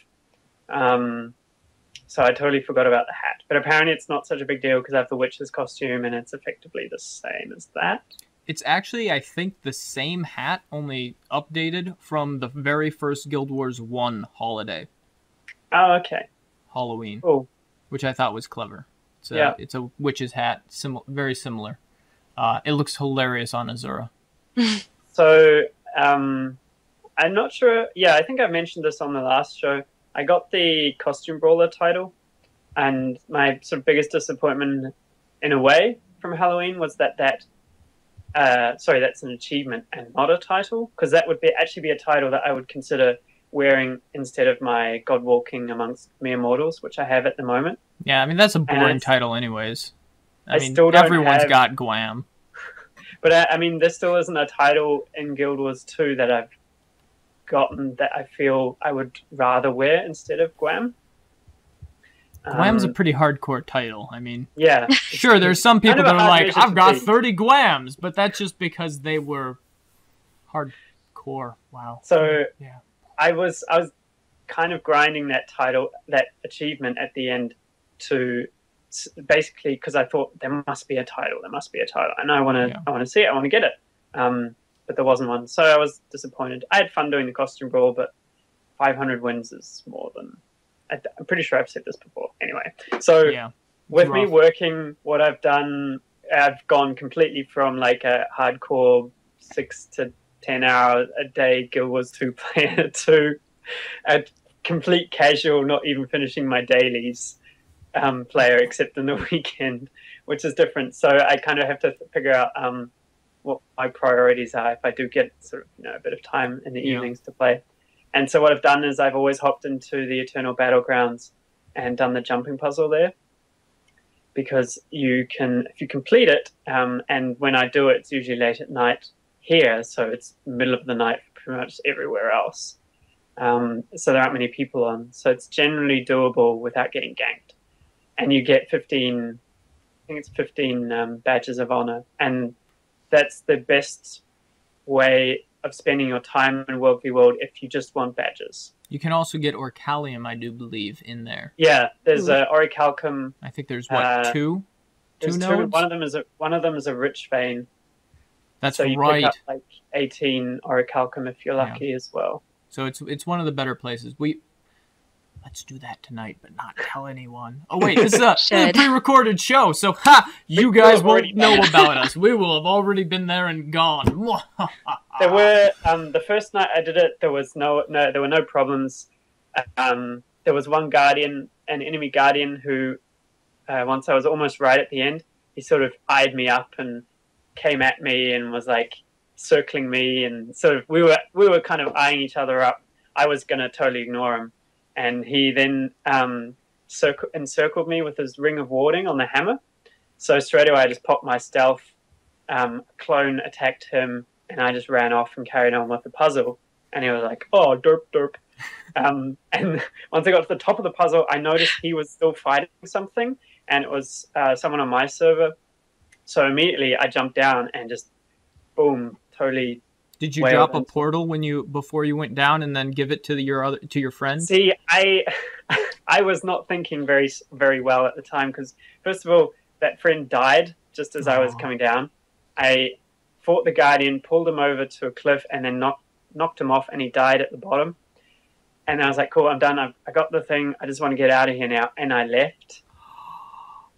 So I totally forgot about the hat. But apparently it's not such a big deal because I have the witch's costume and it's effectively the same as that. It's actually, I think, the same hat, only updated from the very first Guild Wars 1 holiday. Oh, okay. Halloween. Cool. Which I thought was clever. It's a witch's hat, very similar. It looks hilarious on Azura. So, I'm not sure. Yeah, I think I mentioned this on the last show. I got the Costume Brawler title, and my sort of biggest disappointment, in a way, from Halloween was that's an achievement and not a title, because that would actually be a title that I would consider wearing instead of my God Walking Amongst Mere Mortals, which I have at the moment. Yeah, I mean, that's a boring title anyways. I mean, still don't everyone's got Guam. But I mean, there still isn't a title in Guild Wars 2 that I've gotten that I feel I would rather wear instead of Guam. Guam's a pretty hardcore title. I mean, yeah, sure, there's some people that are like, I've got 30 Guams, but that's just because they were hardcore. Wow. So yeah, I was kind of grinding that achievement at the end to basically because I thought there must be a title, and I want to see it, I want to get it. But there wasn't one, so I was disappointed. I had fun doing the costume brawl, but 500 wins is more than... I'm pretty sure I've said this before. Anyway, so with me working, what I've done, I've gone completely from like a hardcore 6 to 10 hour a day Guild Wars 2 player to a complete casual, not even finishing my dailies player except in the weekend, which is different. So I kind of have to figure out what my priorities are if I do get sort of a bit of time in the evenings to play. And so what I've done is I've always hopped into the Eternal Battlegrounds and done the jumping puzzle there, because if you complete it, and when I do it, it's usually late at night here, so it's middle of the night pretty much everywhere else. So there aren't many people on, so it's generally doable without getting ganked. And you get 15 badges of honor, and that's the best way of spending your time in World v World if you just want badges. You can also get Orcalium, I do believe, in there. Yeah, there's Orichalcum. I think there's two nodes? One of them is a rich vein. That's so you right. pick up like 18 Orichalcum if you're lucky as well. So it's one of the better places. Let's do that tonight, but not tell anyone. Oh wait, this is a pre-recorded show, so you guys won't know about us. We will have already been there and gone. There were the first night I did it, there were no problems. There was one guardian, an enemy guardian, who once I was almost right at the end, he sort of eyed me up and came at me and was like circling me, and sort of we were kind of eyeing each other up. I was gonna totally ignore him. And he then encircled me with his ring of warding on the hammer. So straight away, I just popped my stealth. Clone attacked him, and I just ran off and carried on with the puzzle. And he was like, "Oh, derp, derp." And once I got to the top of the puzzle, I noticed he was still fighting something, and it was someone on my server. So immediately I jumped down and just, boom, totally. Did you drop a portal before you went down, and then give it to your friend? See, I was not thinking very, very well at the time, because first of all, that friend died just as I was coming down. I fought the guardian, pulled him over to a cliff, and then knocked him off, and he died at the bottom. And I was like, cool, I'm done. I got the thing. I just want to get out of here now. And I left.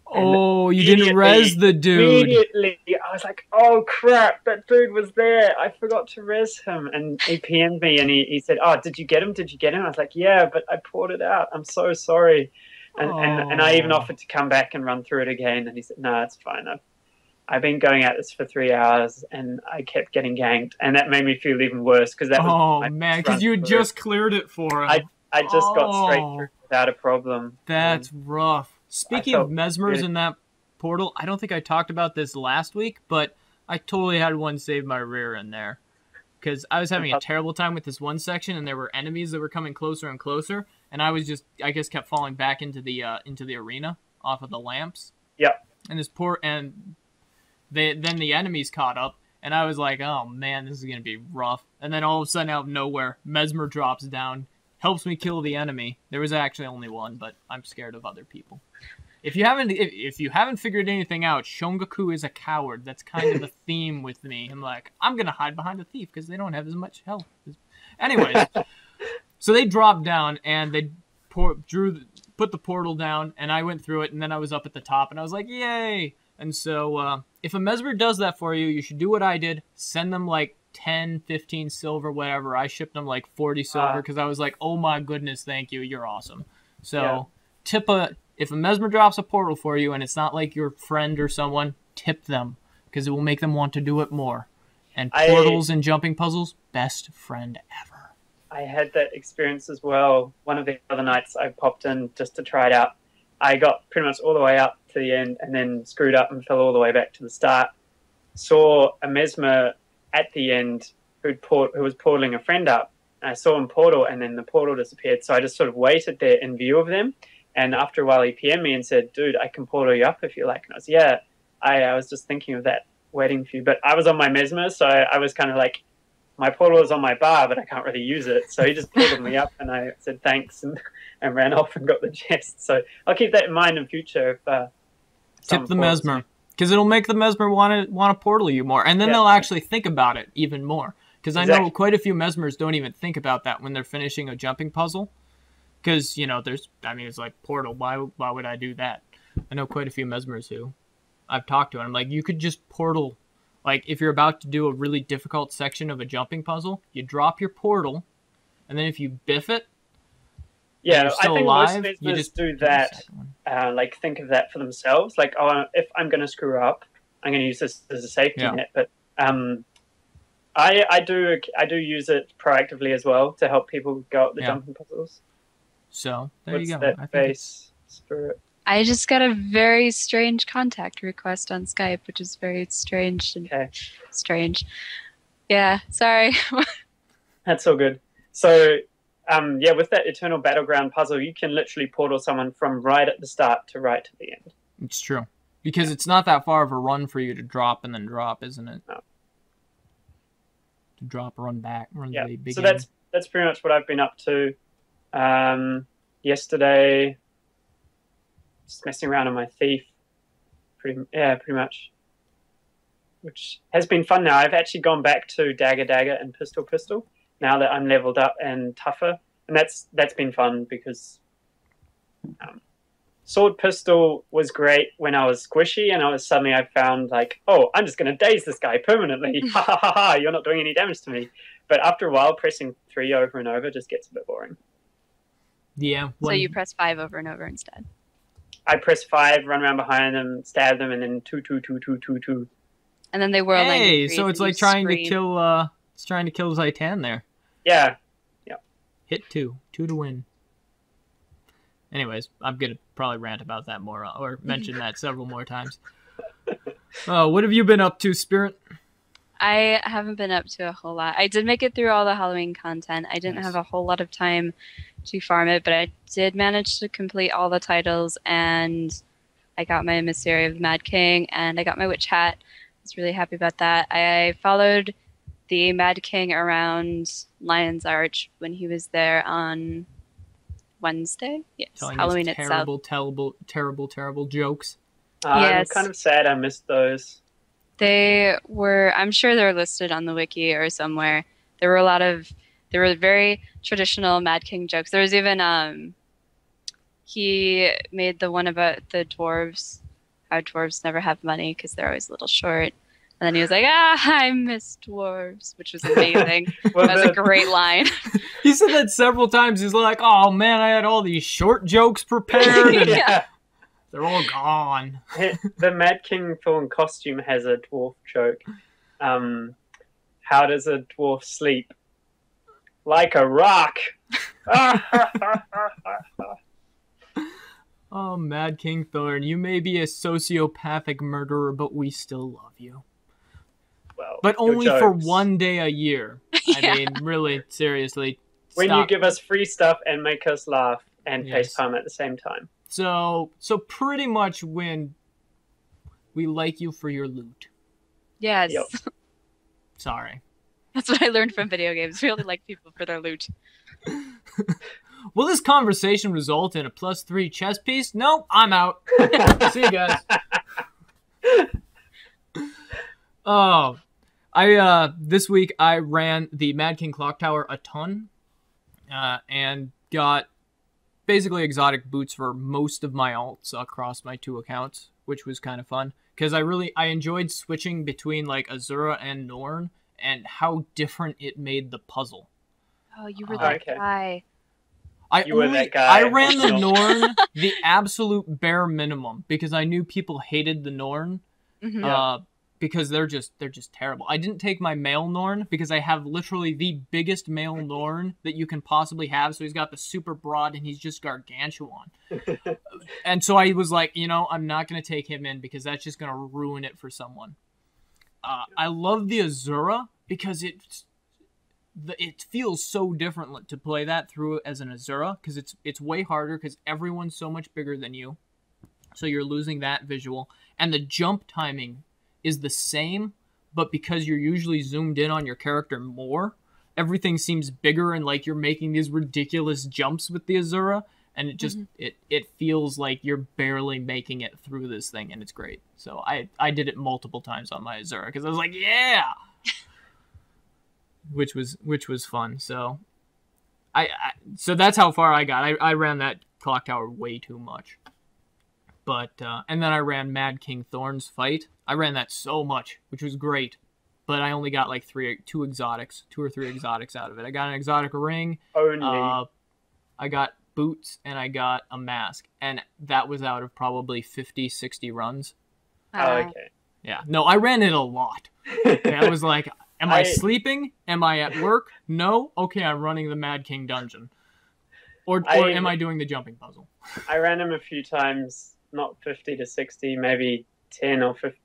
Oh, you didn't res the dude. Immediately, I was like, oh, crap, that dude was there. I forgot to res him. And he PM'd me, and he said, oh, did you get him? Did you get him? I was like, yeah, but I poured it out. I'm so sorry. And I even offered to come back and run through it again. And he said, no, it's fine. I've been going at this for 3 hours, and I kept getting ganked, and that made me feel even worse, because that was man, because you just cleared it for him. I just got straight through without a problem. That's rough. Speaking of mesmers in that portal, I don't think I talked about this last week, but I totally had one save my rear in there, because I was having a terrible time with this one section, and there were enemies that were coming closer and closer, and I guess kept falling back into the arena off of the lamps. Yep. And then the enemies caught up, and I was like, oh man, this is going to be rough. And then all of a sudden, out of nowhere, Mesmer drops down, helps me kill the enemy. There was actually only one, but I'm scared of other people. If you haven't figured anything out, Shongaku is a coward. That's kind of the theme with me. I'm like, I'm going to hide behind a thief because they don't have as much health. Anyways, so they dropped down, and they put the portal down, and I went through it, and then I was up at the top, and I was like, yay! And so if a Mesmer does that for you, you should do what I did. Send them like 10, 15 silver, whatever. I shipped them like 40 silver because I was like, oh my goodness, thank you. You're awesome. So if a Mesmer drops a portal for you and it's not like your friend or someone, tip them because it will make them want to do it more. And portals and jumping puzzles, best friend ever. I had that experience as well. One of the other nights I popped in just to try it out. I got pretty much all the way up to the end and then screwed up and fell all the way back to the start. Saw a Mesmer at the end who was portaling a friend up. And I saw him portal, and then the portal disappeared. So I just sort of waited there in view of them. And after a while, he PM'd me and said, dude, I can portal you up if you like. And I was, yeah, I was just thinking of that, waiting for you. But I was on my Mesmer, so I was kind of like, my portal is on my bar, but I can't really use it. So he just portaled me up, and I said thanks and ran off and got the chest. So I'll keep that in mind in future. Tip the Mesmer, because it'll make the Mesmer want to portal you more, and then they'll actually think about it even more. Because I know quite a few Mesmers don't even think about that when they're finishing a jumping puzzle. Because it's like portal. Why would I do that? I know quite a few Mesmers who I've talked to, and I'm like, you could just portal. Like if you're about to do a really difficult section of a jumping puzzle, you drop your portal, and then if you biff it. Yeah, I think most Mesmers just do that. Like think of that for themselves. Like, oh, if I'm going to screw up, I'm going to use this as a safety net. But I do use it proactively as well to help people go up the jumping puzzles. So there you go. That base spirit? I just got a very strange contact request on Skype, which is very strange strange. Yeah, sorry. That's all good. So. With that Eternal Battleground puzzle, you can literally portal someone from right at the start to right to the end. It's true. Because it's not that far of a run for you to drop and then drop, isn't it? No. To drop, run back, run to the big so end. that's pretty much what I've been up to. Yesterday, just messing around on my thief. Pretty much. Which has been fun now. I've actually gone back to Dagger and Pistol. Now that I'm leveled up and tougher, and that's been fun because Sword Pistol was great when I was squishy, and I found like, oh, I'm just going to daze this guy permanently. Ha ha ha ha! You're not doing any damage to me. But after a while, pressing 3 over and over just gets a bit boring. Yeah. So you press 5 over and over instead. I press 5, run around behind them, stab them, and then 2, 2, 2, 2, 2, 2. And then they whirl. Hey, so it's like trying to kill. It's trying to kill Zaitan there. Yeah. Hit 2 to win. Anyways, I'm gonna probably rant about that more or mention that several more times. What have you been up to, Spirit? I haven't been up to a whole lot. I did make it through all the Halloween content. I didn't Nice. have a whole lot of time to farm it, but I did manage to complete all the titles, and I got my Mystery of the Mad King, and I got my witch hat. I was really happy about that. I followed the Mad King around Lion's Arch when he was there on Wednesday. Yes, Telling Halloween his itself. terrible jokes. I'm Yes. kind of sad I missed those. They were, I'm sure they're listed on the wiki or somewhere. There were very traditional Mad King jokes. There was even, he made the one about the dwarves, how dwarves never have money because they're always a little short. And then he was like, I miss dwarves, which was amazing. Well, That was a great line. He said that several times. He's like, oh man, I had all these short jokes prepared and yeah. they're all gone. The Mad King Thorn costume has a dwarf joke. How does a dwarf sleep? Like a rock. Oh, Mad King Thorn, you may be a sociopathic murderer, but we still love you. Well, But your only for jokes. one day a year. I mean, really, seriously. When stop. you give us free stuff and make us laugh and Yes. facepalm at the same time. So pretty much when we like you for your loot. Yes. Yep. Sorry. That's what I learned from video games. Really like people for their loot. Will this conversation result in a +3 chess piece? No, I'm out. See you guys. Oh, this week I ran the Mad King Clock Tower a ton, and got basically exotic boots for most of my alts across my 2 accounts, which was kind of fun because I enjoyed switching between like Azura and Norn and how different it made the puzzle. Oh, you were that Okay. guy. You were that guy. I ran the Norn the absolute bare minimum because I knew people hated the Norn. Mhm. Because they're just terrible. I didn't take my male Norn because I have literally the biggest male Norn that you can possibly have. So he's got the super broad and he's just gargantuan. And so I was like, I'm not going to take him in because that's just going to ruin it for someone. I love the Azura because it feels so different to play that through as an Azura because it's way harder because everyone's so much bigger than you. So you're losing that visual. And the jump timing is the same, but because you're usually zoomed in on your character more, everything seems bigger and like you're making these ridiculous jumps with the Azura, and it just it feels like you're barely making it through this thing, and it's great. So I did it multiple times on my Azura because I was like, yeah, which was fun. So so that's how far I got. I ran that clock tower way too much. But and then I ran Mad King Thorn's fight. I ran that so much, which was great. But I only got like 2 or 3 exotics out of it. I got an exotic ring. Only. I got boots and I got a mask. And that was out of probably 50, 60 runs. Oh, okay. Yeah. No, I ran it a lot. And I was like, am I sleeping? Am I at work? No? Okay, I'm running the Mad King dungeon. Or am I doing the jumping puzzle? I ran him a few times, not 50 to 60, maybe 10 or 15.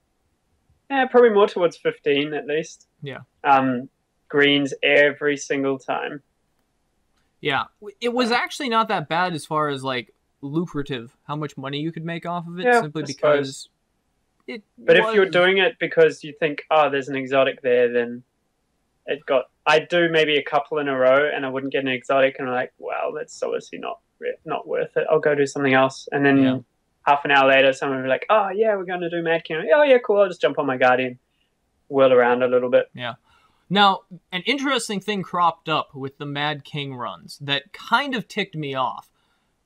Yeah, probably more towards 15 at least. Yeah. Greens every single time. Yeah. It was actually not that bad as far as like lucrative, how much money you could make off of it, Yeah, simply I because suppose. But if you're doing it because you think, oh, there's an exotic there, then I'd do maybe a couple in a row and I wouldn't get an exotic and I'm like, wow, that's obviously not worth it. I'll go do something else. And then half an hour later, someone would be like, oh, yeah, we're going to do Mad King. Oh, yeah, cool. I'll just jump on my Guardian, whirl around a little bit. Yeah. Now, an interesting thing cropped up with the Mad King runs that kind of ticked me off.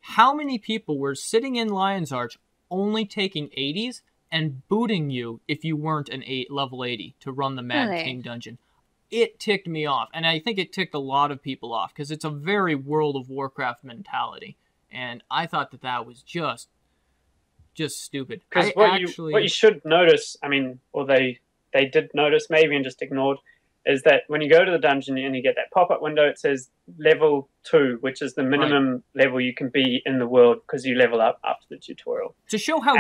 How many people were sitting in Lion's Arch only taking 80s and booting you if you weren't an level 80 to run the Mad King dungeon? It ticked me off, and I think it ticked a lot of people off because it's a very World of Warcraft mentality, and I thought that was just stupid. Because what you should notice, I mean, or they did notice maybe and just ignored, is that when you go to the dungeon and you get that pop-up window, it says level 2, which is the minimum level you can be in the world because you level up after the tutorial. To show how...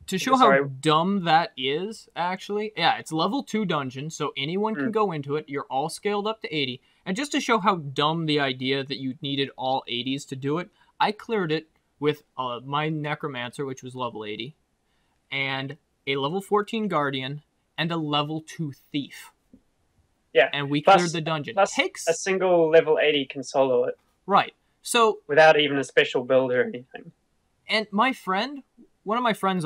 to show how dumb that is, actually, yeah, it's level 2 dungeon, so anyone can go into it. You're all scaled up to 80. And just to show how dumb the idea that you needed all 80s to do it, I cleared it with my Necromancer, which was level 80, and a level 14 Guardian, and a level 2 Thief. Yeah. And we cleared the dungeon. Plus a single level 80 can solo it. Right. So without even a special build or anything. And my friend, one of my friends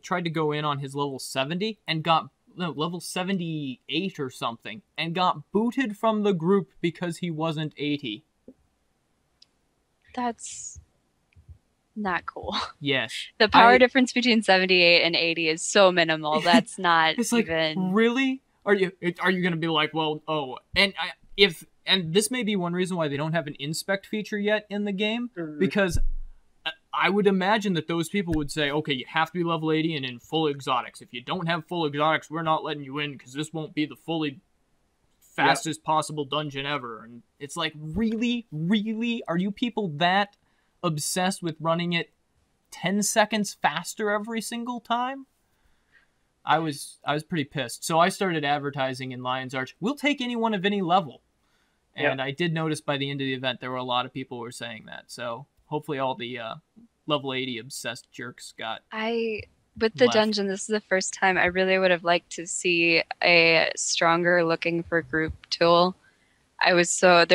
tried to go in on his level 70 and got level 78 or something and got booted from the group because he wasn't 80. That's not cool. Yes. The power difference between 78 and 80 is so minimal. That's not it's even... Like, really? Are you going to be like, well, oh, and this may be one reason why they don't have an inspect feature yet in the game, because I would imagine that those people would say, okay, you have to be level 80 and in full exotics. If you don't have full exotics, we're not letting you in because this won't be the fully fastest possible dungeon ever. And it's like, really? Really? Are you people that obsessed with running it 10 seconds faster every single time? I was pretty pissed. So I started advertising in Lion's Arch, we'll take anyone of any level. And I did notice by the end of the event there were a lot of people who were saying that. So hopefully all the level 80 obsessed jerks got with the dungeon, this is the first time I really would have liked to see a stronger looking for group tool. There was so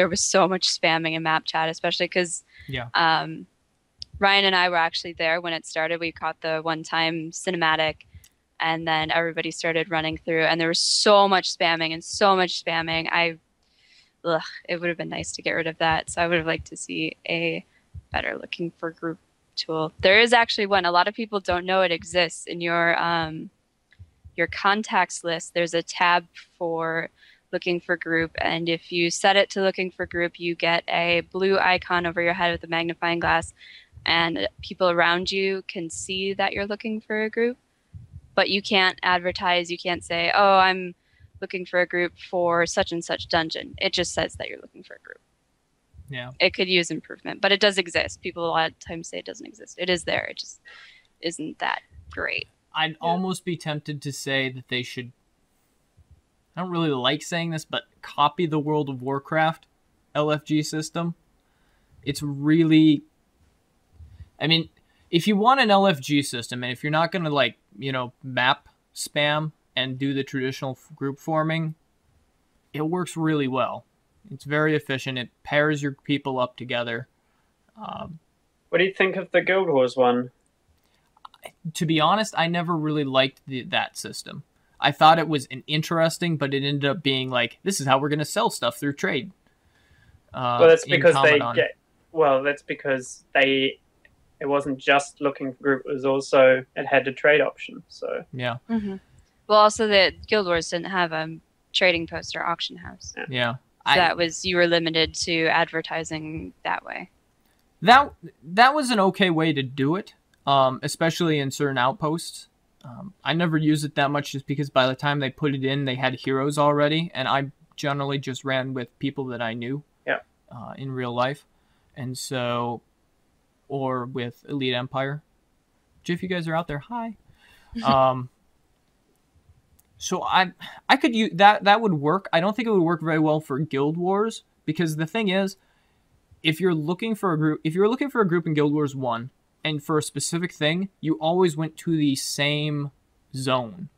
much spamming in map chat, especially because Ryan and I were actually there when it started. We caught the one-time cinematic, and then everybody started running through, and there was so much spamming. It would have been nice to get rid of that. So I would have liked to see a better looking for group tool. There is actually one. A lot of people don't know it exists. In your contacts list, there's a tab for looking for group, and if you set it to looking for group, you get a blue icon over your head with a magnifying glass, and people around you can see that you're looking for a group, but you can't advertise. You can't say, oh, I'm looking for a group for such and such dungeon. It just says that you're looking for a group. Yeah. It could use improvement, but it does exist. People a lot of times say it doesn't exist. It is there. It just isn't that great. I'd almost be tempted to say that they should, I don't really like saying this, but copy the World of Warcraft LFG system. It's really, I mean, if you want an LFG system, and if you're not going to map spam and do the traditional group forming, it works really well. It's very efficient. It pairs your people up together. What do you think of the Guild Wars one? To be honest, I never really liked that system. I thought it was interesting, but it ended up being like, this is how we're going to sell stuff through trade. That's because it wasn't just looking for group, it had a trade option. So yeah. Mm-hmm. Well, also the Guild Wars didn't have a trading post or auction house. Yeah. So you were limited to advertising that way. That was an okay way to do it, especially in certain outposts. I never used it that much just because by the time they put it in, they had heroes already, and I generally just ran with people that I knew in real life, and so, or with Elite Empire. If you guys are out there, hi. So I could use that would work. I don't think it would work very well for Guild Wars, because the thing is, if you're looking for a group in Guild Wars 1 and for a specific thing, you always went to the same zone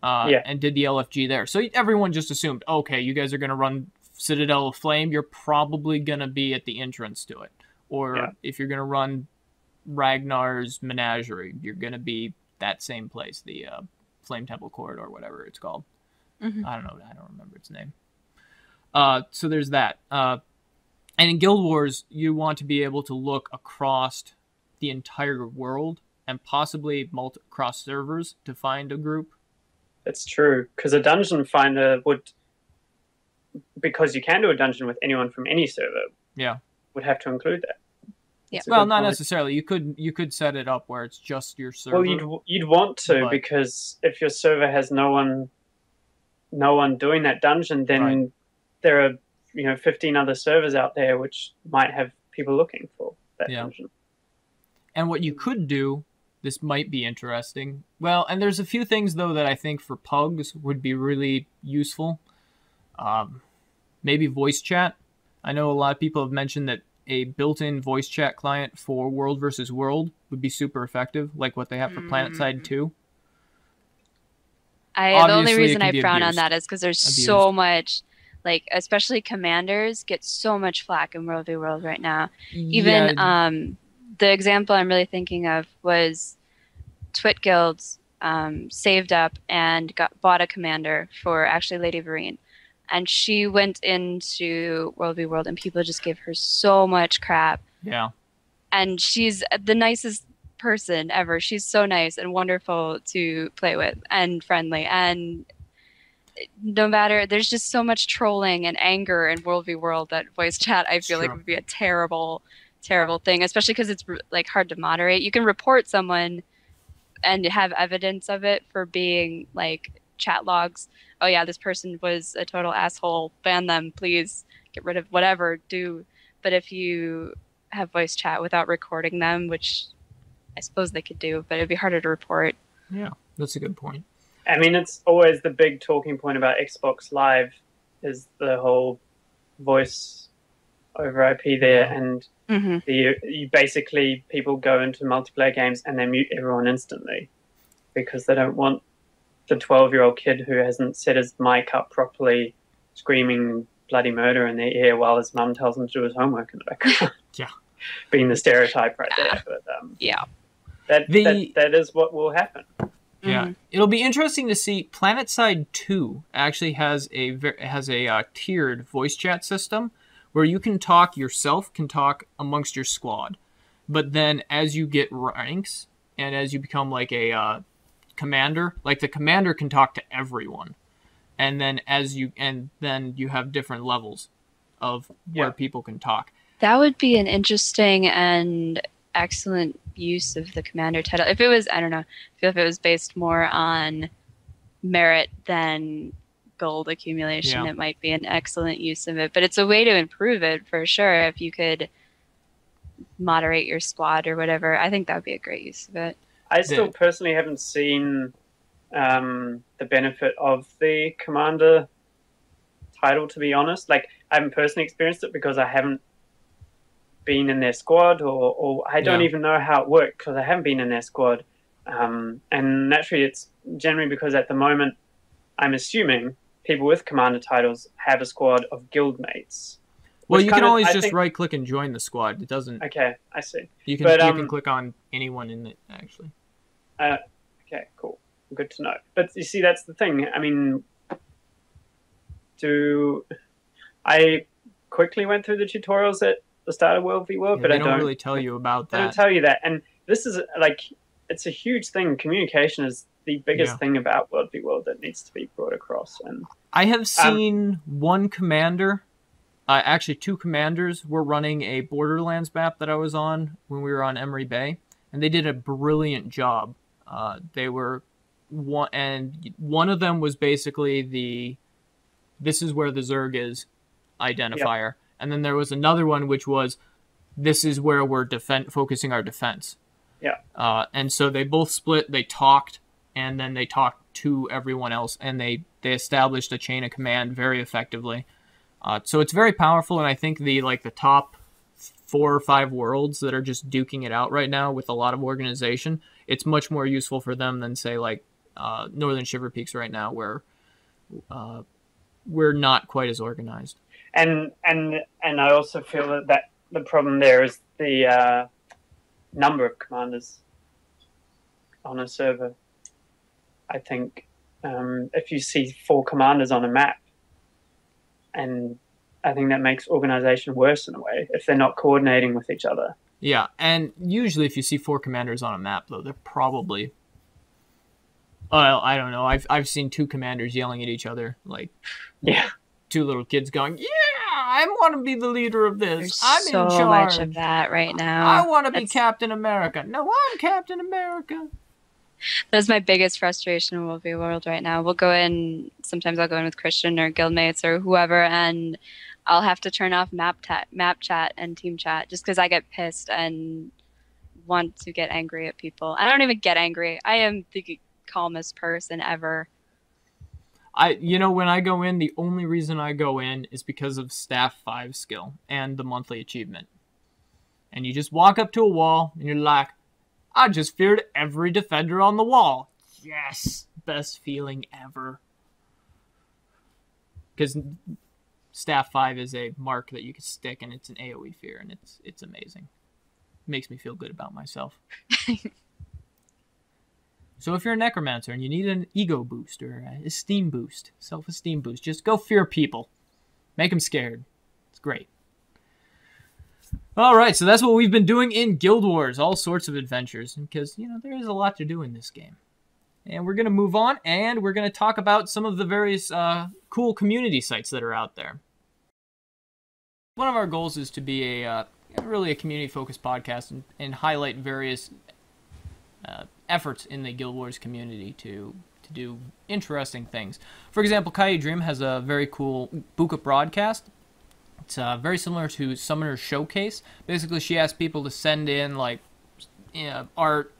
and did the LFG there. So everyone just assumed, okay, you guys are going to run Citadel of Flame, you're probably going to be at the entrance to it. Or if you're going to run Ragnar's Menagerie, you're going to be that same place, the Flame Temple Corridor, or whatever it's called. Mm-hmm. I don't remember its name. So there's that. And in Guild Wars, you want to be able to look across the entire world and possibly cross servers to find a group. That's true, because a dungeon finder because you can do a dungeon with anyone from any server, would have to include that. Yeah. Well, not necessarily. You could set it up where it's just your server. Well, you'd want to, because if your server has no one doing that dungeon, then there are 15 other servers out there which might have people looking for that dungeon. And what you could do this might be interesting. Well, and there's a few things though that I think for pugs would be really useful. Maybe voice chat. I know a lot of people have mentioned that a built-in voice chat client for World versus World would be super effective, like what they have for PlanetSide 2. The only reason I frown on that is because there's so much, like, especially commanders get so much flack in World v World right now. Even the example I'm really thinking of was Twit Guilds saved up and bought a commander for actually Lady Vereen. And she went into World v World, and people just gave her so much crap. Yeah. And she's the nicest person ever. She's so nice and wonderful to play with and friendly. And no matter, there's just so much trolling and anger in World v World that voice chat, I feel like, would be a terrible, terrible thing, especially because it's like hard to moderate. You can report someone and have evidence of it for being like chat logs. Oh yeah, this person was a total asshole. Ban them, please. Get rid of whatever. Do. But if you have voice chat without recording them, which I suppose they could do, but it'd be harder to report. Yeah, that's a good point. I mean, it's always the big talking point about Xbox Live is the whole voice over IP there, and you basically people go into multiplayer games and they mute everyone instantly because they don't want the 12-year-old kid who hasn't set his mic up properly screaming bloody murder in their ear while his mum tells him to do his homework in the background. Yeah. Being the stereotype right there. But yeah. That is what will happen. Yeah. It'll be interesting to see. PlanetSide 2 actually has a tiered voice chat system where you can talk amongst your squad. But then as you get ranks and as you become like a commander, like the commander can talk to everyone, and then you have different levels of where people can talk. That would be an interesting and excellent use of the commander title. If it was, I don't know, if it was based more on merit than gold accumulation, it might be an excellent use of it. But it's a way to improve it for sure. If you could moderate your squad or whatever, I think that would be a great use of it. I still personally haven't seen the benefit of the commander title, to be honest. Like, I haven't personally experienced it because I haven't been in their squad, or I don't even know how it worked because I haven't been in their squad. And naturally, it's generally because at the moment, I'm assuming people with commander titles have a squad of guild mates. Well, you can always just right-click and join the squad. It doesn't... Okay, I see. You can click on anyone in it, actually. Okay, cool. Good to know. But you see, that's the thing. I mean, I quickly went through the tutorials at the start of World v World, but they don't really tell you about that. They don't tell you that. And this is, like, it's a huge thing. Communication is the biggest thing about World v World that needs to be brought across. And I have seen one commander... actually, two commanders were running a Borderlands map that I was on when we were on Emery Bay, and they did a brilliant job. They were one of them was basically this is where the Zerg is identifier, and then there was another one which was this is where we're focusing our defense. Yeah. And so they both split. They talked, and then they talked to everyone else, and they established a chain of command very effectively. So it's very powerful, and I think the top 4 or 5 worlds that are just duking it out right now with a lot of organization, it's much more useful for them than, say, like Northern Shiver Peaks right now, where we're not quite as organized. And I also feel that the problem there is the number of commanders on a server. I think if you see 4 commanders on a map, and I think that makes organization worse in a way if they're not coordinating with each other. Yeah, and usually if you see 4 commanders on a map, though, they're probably... Well, I don't know. I've seen 2 commanders yelling at each other, like 2 little kids going, "Yeah, I want to be the leader of this. There's I'm in charge. So much of that right now. I want to be Captain America. No, I'm Captain America." That's my biggest frustration in World v World right now. We'll go in, sometimes I'll go in with Christian or guildmates or whoever, and I'll have to turn off map chat and team chat just because I get pissed and want to get angry at people. I don't even get angry. I am the calmest person ever. When I go in, the only reason I go in is because of Staff 5 skill and the monthly achievement. And you just walk up to a wall, and you're like, I just feared every defender on the wall. Yes! Best feeling ever. Because Staff 5 is a mark that you can stick, and it's an AoE fear, and it's amazing. It makes me feel good about myself. So if you're a necromancer and you need an ego boost or an esteem boost, self-esteem boost, just go fear people. Make them scared. It's great. All right, so that's what we've been doing in Guild Wars, all sorts of adventures, because, there is a lot to do in this game. And we're going to move on, and we're going to talk about some of the various cool community sites that are out there. One of our goals is to be really a community-focused podcast and highlight various efforts in the Guild Wars community to do interesting things. For example, Kai Dream has a very cool Buka broadcast. It's very similar to Summoner's Showcase. Basically, she asks people to send in art,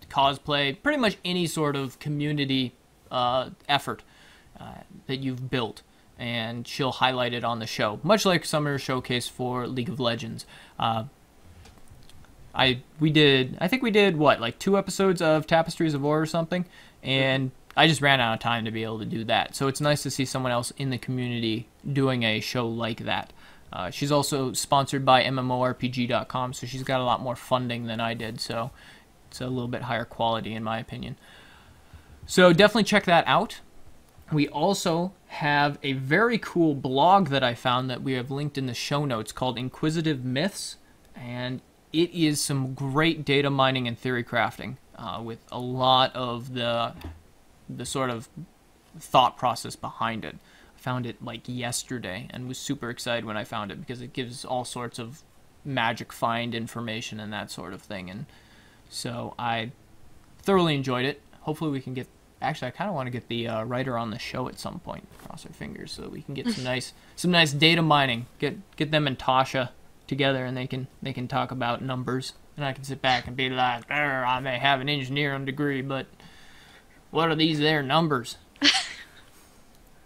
cosplay, pretty much any sort of community effort that you've built, and she'll highlight it on the show, much like Summoner's Showcase for League of Legends. I think we did 2 episodes of Tapestries of Orr or something, and I just ran out of time to be able to do that. So it's nice to see someone else in the community doing a show like that. She's also sponsored by MMORPG.com, so she's got a lot more funding than I did, so it's a little bit higher quality in my opinion. So definitely check that out. We also have a very cool blog that I found that we have linked in the show notes called Inquisitive Myths, and it is some great data mining and theory crafting with a lot of the sort of thought process behind it. I found it yesterday and was super excited when I found it because it gives all sorts of magic find information and that sort of thing. And so I thoroughly enjoyed it. Hopefully we can get... Actually, I kind of want to get the writer on the show at some point. Cross our fingers so we can get some nice data mining. Get them and Tasha together, and they can talk about numbers, and I can sit back and be like, I may have an engineering degree, but what are these there numbers?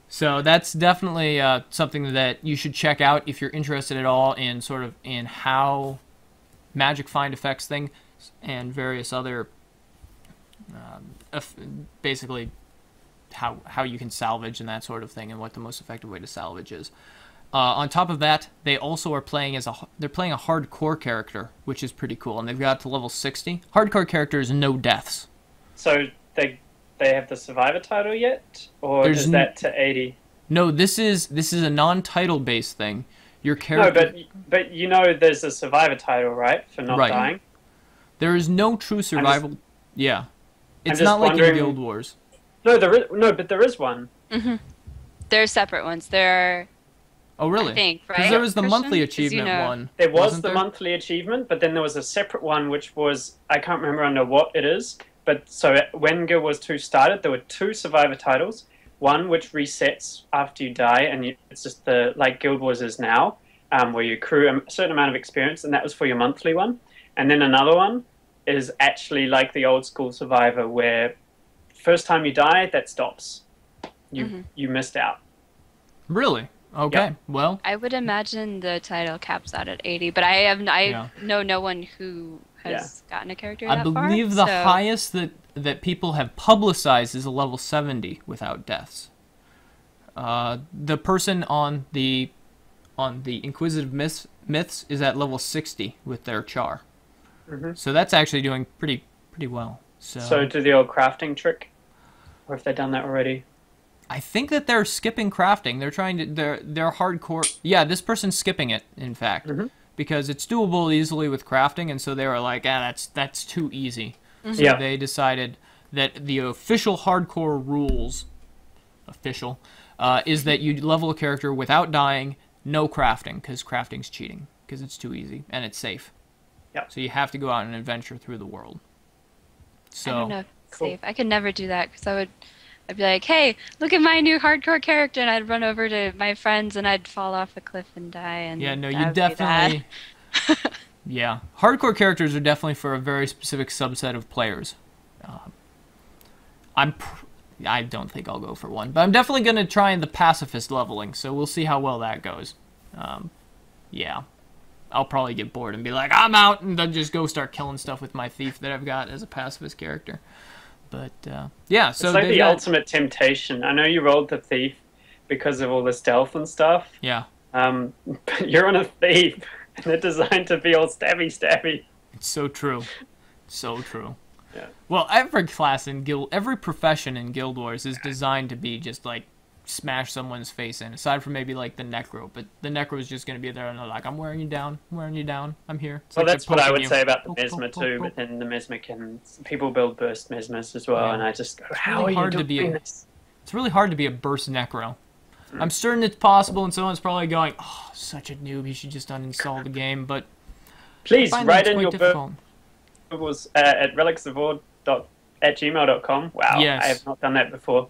So that's definitely something that you should check out if you're interested at all in how magic find affects things and various other basically how you can salvage and that sort of thing, and what the most effective way to salvage is. On top of that, they also are playing a hardcore character, which is pretty cool, and they've got to level 60. Hardcore character is no deaths. So they have the survivor title yet, or is that to 80? No, this is a non-title based thing. Your character. No, but there's a survivor title, right, for not dying. There is no true survival. Yeah, it's not like in Guild Wars. No, but there is one. Mm-hmm. There are separate ones. There are. Oh, really? I think, right? Because there was the Christian? monthly achievement one. There was the monthly achievement, but then there was a separate one, which was, I can't remember under what it is, but so when Guild Wars 2 started, there were 2 survivor titles. One which resets after you die, and it's just like Guild Wars is now, where you accrue a certain amount of experience, and that was for your monthly one. And then another one is actually like the old school survivor, where first time you die, that stops. You missed out. Really? Okay, yep. Well... I would imagine the title caps out at 80, but I know no one who has gotten a character that far. I believe the highest that people have publicized is a level 70 without deaths. The person on the Inquisitive Myths is at level 60 with their char. Mm-hmm. So that's actually doing pretty well. So do the old crafting trick? Or have they done that already? I think that they're skipping crafting. They're trying to. They're hardcore. Yeah, this person's skipping it. In fact, because it's doable easily with crafting, and so they were like, that's too easy. Mm-hmm. So they decided that the official hardcore rules, is that you level a character without dying, no crafting, because crafting's cheating, because it's too easy and it's safe. Yeah. So you have to go out and adventure through the world. So I don't know if it's safe. I could never do that because I'd be like, hey, look at my new hardcore character, and I'd run over to my friends, and I'd fall off the cliff and die. And yeah, no, you definitely... Yeah. Hardcore characters are definitely for a very specific subset of players. I don't think I'll go for one, but I'm definitely going to try the pacifist leveling, so we'll see how well that goes. Yeah. I'll probably get bored and be like, I'm out, and then just go start killing stuff with my thief that I've got as a pacifist character. But, yeah, so it's like the ultimate temptation. I know you rolled the thief because of all the stealth and stuff. Yeah. But you're on a thief, and they're designed to be all stabby. It's so true. So true. Yeah. Well, every class in every profession in Guild Wars is designed to be just like smash someone's face in, aside from maybe like the Necro. But the Necro is just going to be there and they're like, I'm wearing you down, I'm here. It's well, like that's what I would you. say about the Mesmer too, but then the Mesmer people build burst Mesmers as well, and I just go, how are you doing this? It's really hard to be a burst Necro. I'm certain it's possible, and someone's probably going, oh, such a noob, he should just uninstall the game, but please write in your was at relicsoford@gmail.com. Wow, yes. I have not done that before.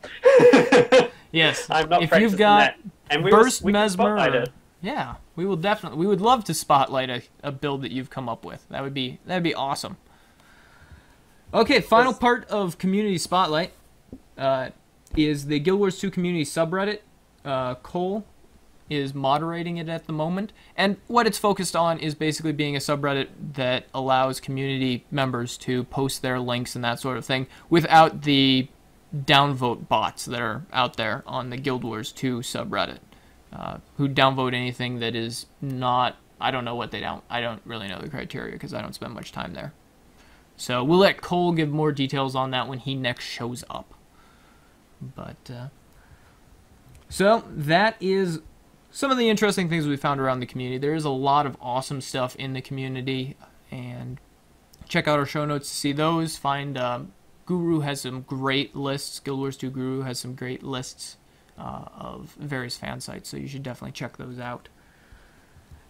Yes, I'm not if you've got that. And burst we Mesmer, yeah, we would love to spotlight a build that you've come up with. That'd be awesome. Okay, final part of Community Spotlight is the Guild Wars 2 community subreddit. Cole is moderating it at the moment, and what it's focused on is basically being a subreddit that allows community members to post their links and that sort of thing without the downvote bots that are out there on the Guild Wars 2 subreddit, who downvote anything that is not, I don't know what they I don't really know the criteria because I don't spend much time there. So we'll let Cole give more details on that when he next shows up. But, so that is some of the interesting things we found around the community. There is a lot of awesome stuff in the community, and check out our show notes to see those. Find Guru has some great lists. Guild Wars 2 Guru has some great lists of various fan sites, so you should definitely check those out.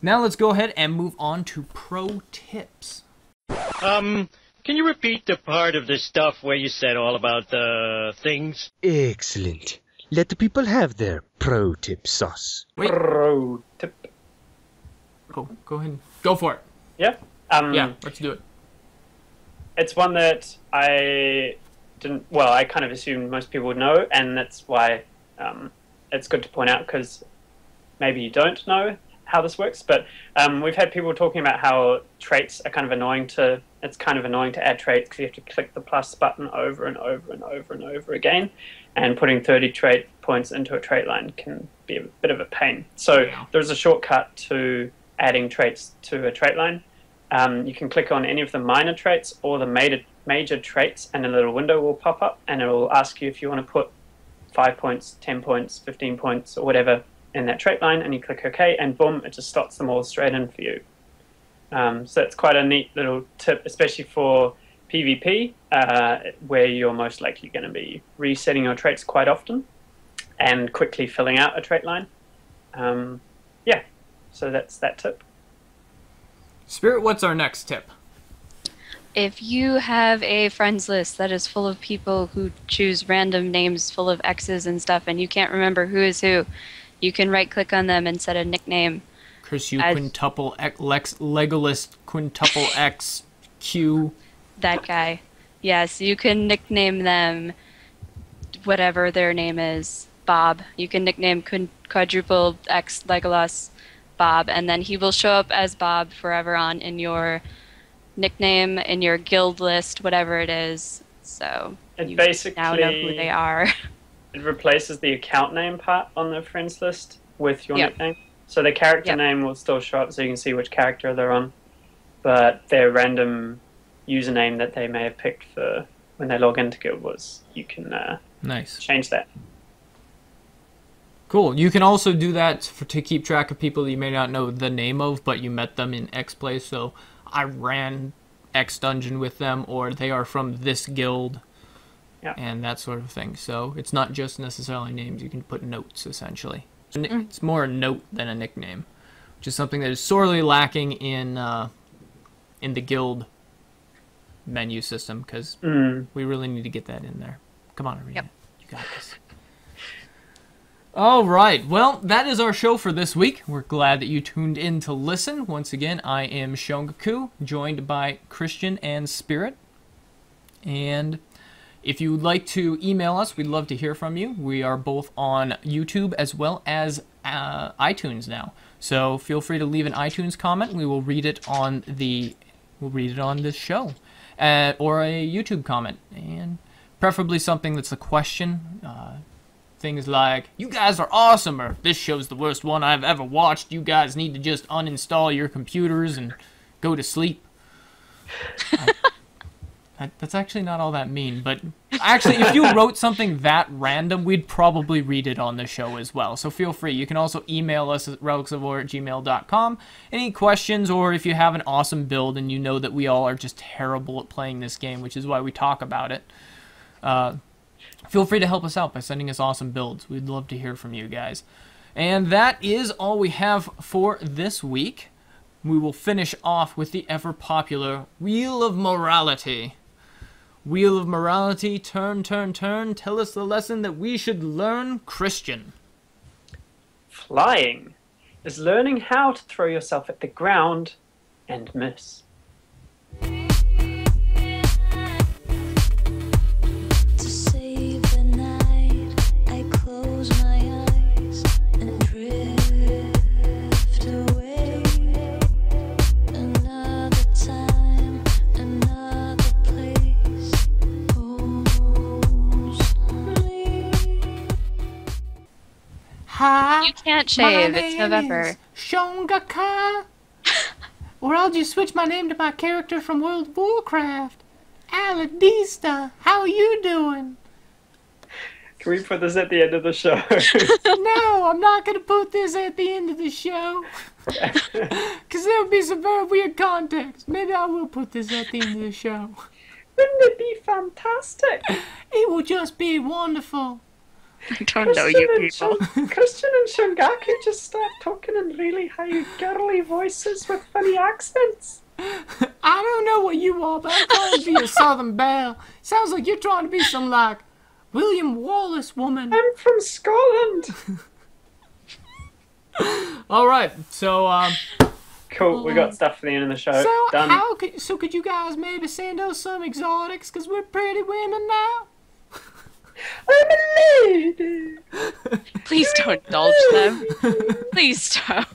Now let's go ahead and move on to pro tips. Can you repeat the part of this stuff where you said all about the things? Excellent. Let the people have their pro tip sauce. Wait. Pro tip. Go ahead. Go for it. Yeah. Yeah, let's do it. It's one that I didn't. Well, I kind of assumed most people would know, and that's why it's good to point out because maybe you don't know how this works. But we've had people talking about how traits are kind of annoying to. It's kind of annoying to add traits because you have to click the plus button over and over and over and over again. And putting 30 trait points into a trait line can be a bit of a pain. So there's a shortcut to adding traits to a trait line. You can click on any of the minor traits or the major traits, and a little window will pop up, and it will ask you if you want to put 5 points, 10 points, 15 points, or whatever in that trait line, and you click OK, and boom, it just slots them all straight in for you. So it's quite a neat little tip, especially for PvP, where you're most likely going to be resetting your traits quite often and quickly filling out a trait line. Yeah, so that's that tip. Spirit, what's our next tip? If you have a friends list that is full of people who choose random names full of X's and stuff, and you can't remember who is who, you can right-click on them and set a nickname. Chris, you quintuple Lex Legolas quintuple X Q. That guy. Yes, you can nickname them whatever their name is. Bob. You can nickname quadruple X Legolas Bob, and then he will show up as Bob forever on in your nickname, in your guild list, whatever it is. So you basically now know who they are. It replaces the account name part on the friends list with your nickname. So the character name will still show up so you can see which character they're on, but their random username that they may have picked for when they log into Guild Wars, you can change that. Cool. You can also do that to keep track of people that you may not know the name of, but you met them in X place. So I ran X dungeon with them, or they are from this guild, and that sort of thing. So it's not just necessarily names. You can put notes, essentially. It's more a note than a nickname, which is something that is sorely lacking in the guild menu system, because we really need to get that in there. Come on, Arena. You got this. All right. Well, that is our show for this week. We're glad that you tuned in to listen. Once again, I am Shongaku, joined by Christian and Spirit. And if you would like to email us, we'd love to hear from you. We are both on YouTube as well as iTunes now. So feel free to leave an iTunes comment. We will read it on this show, or a YouTube comment, and preferably something that's a question. Things like, you guys are awesome, or this show's the worst one I've ever watched. You guys need to just uninstall your computers and go to sleep. That's actually not all that mean, but actually, if you wrote something that random, we'd probably read it on the show as well. So feel free. You can also email us at relicsofwar@gmail.com. Any questions, or if you have an awesome build and you know that we all are just terrible at playing this game, which is why we talk about it, feel free to help us out by sending us awesome builds. We'd love to hear from you guys. And that is all we have for this week. We will finish off with the ever-popular Wheel of Morality. Wheel of Morality, turn, turn, turn. Tell us the lesson that we should learn, Christian. Flying is learning how to throw yourself at the ground and miss. Hi, You can't shave. It's November. Shongaka. Or I'll just switch my name to my character from World of Warcraft. Aladista, how are you doing? Can we put this at the end of the show? No, I'm not going to put this at the end of the show. Because there would be some very weird context. Maybe I will put this at the end of the show. Wouldn't it be fantastic? It will just be wonderful. I don't know you people. Christian and Shungaku just start talking in really high girly voices with funny accents. I don't know what you are, but I'm trying to be a Southern Belle. Sounds like you're trying to be some, like, William Wallace woman. I'm from Scotland. All right, so Cool, we got stuff for the end of the show. so Done. could you guys maybe send us some exotics? Cause we're pretty women now. I'm a lady. Please don't indulge them. Please don't.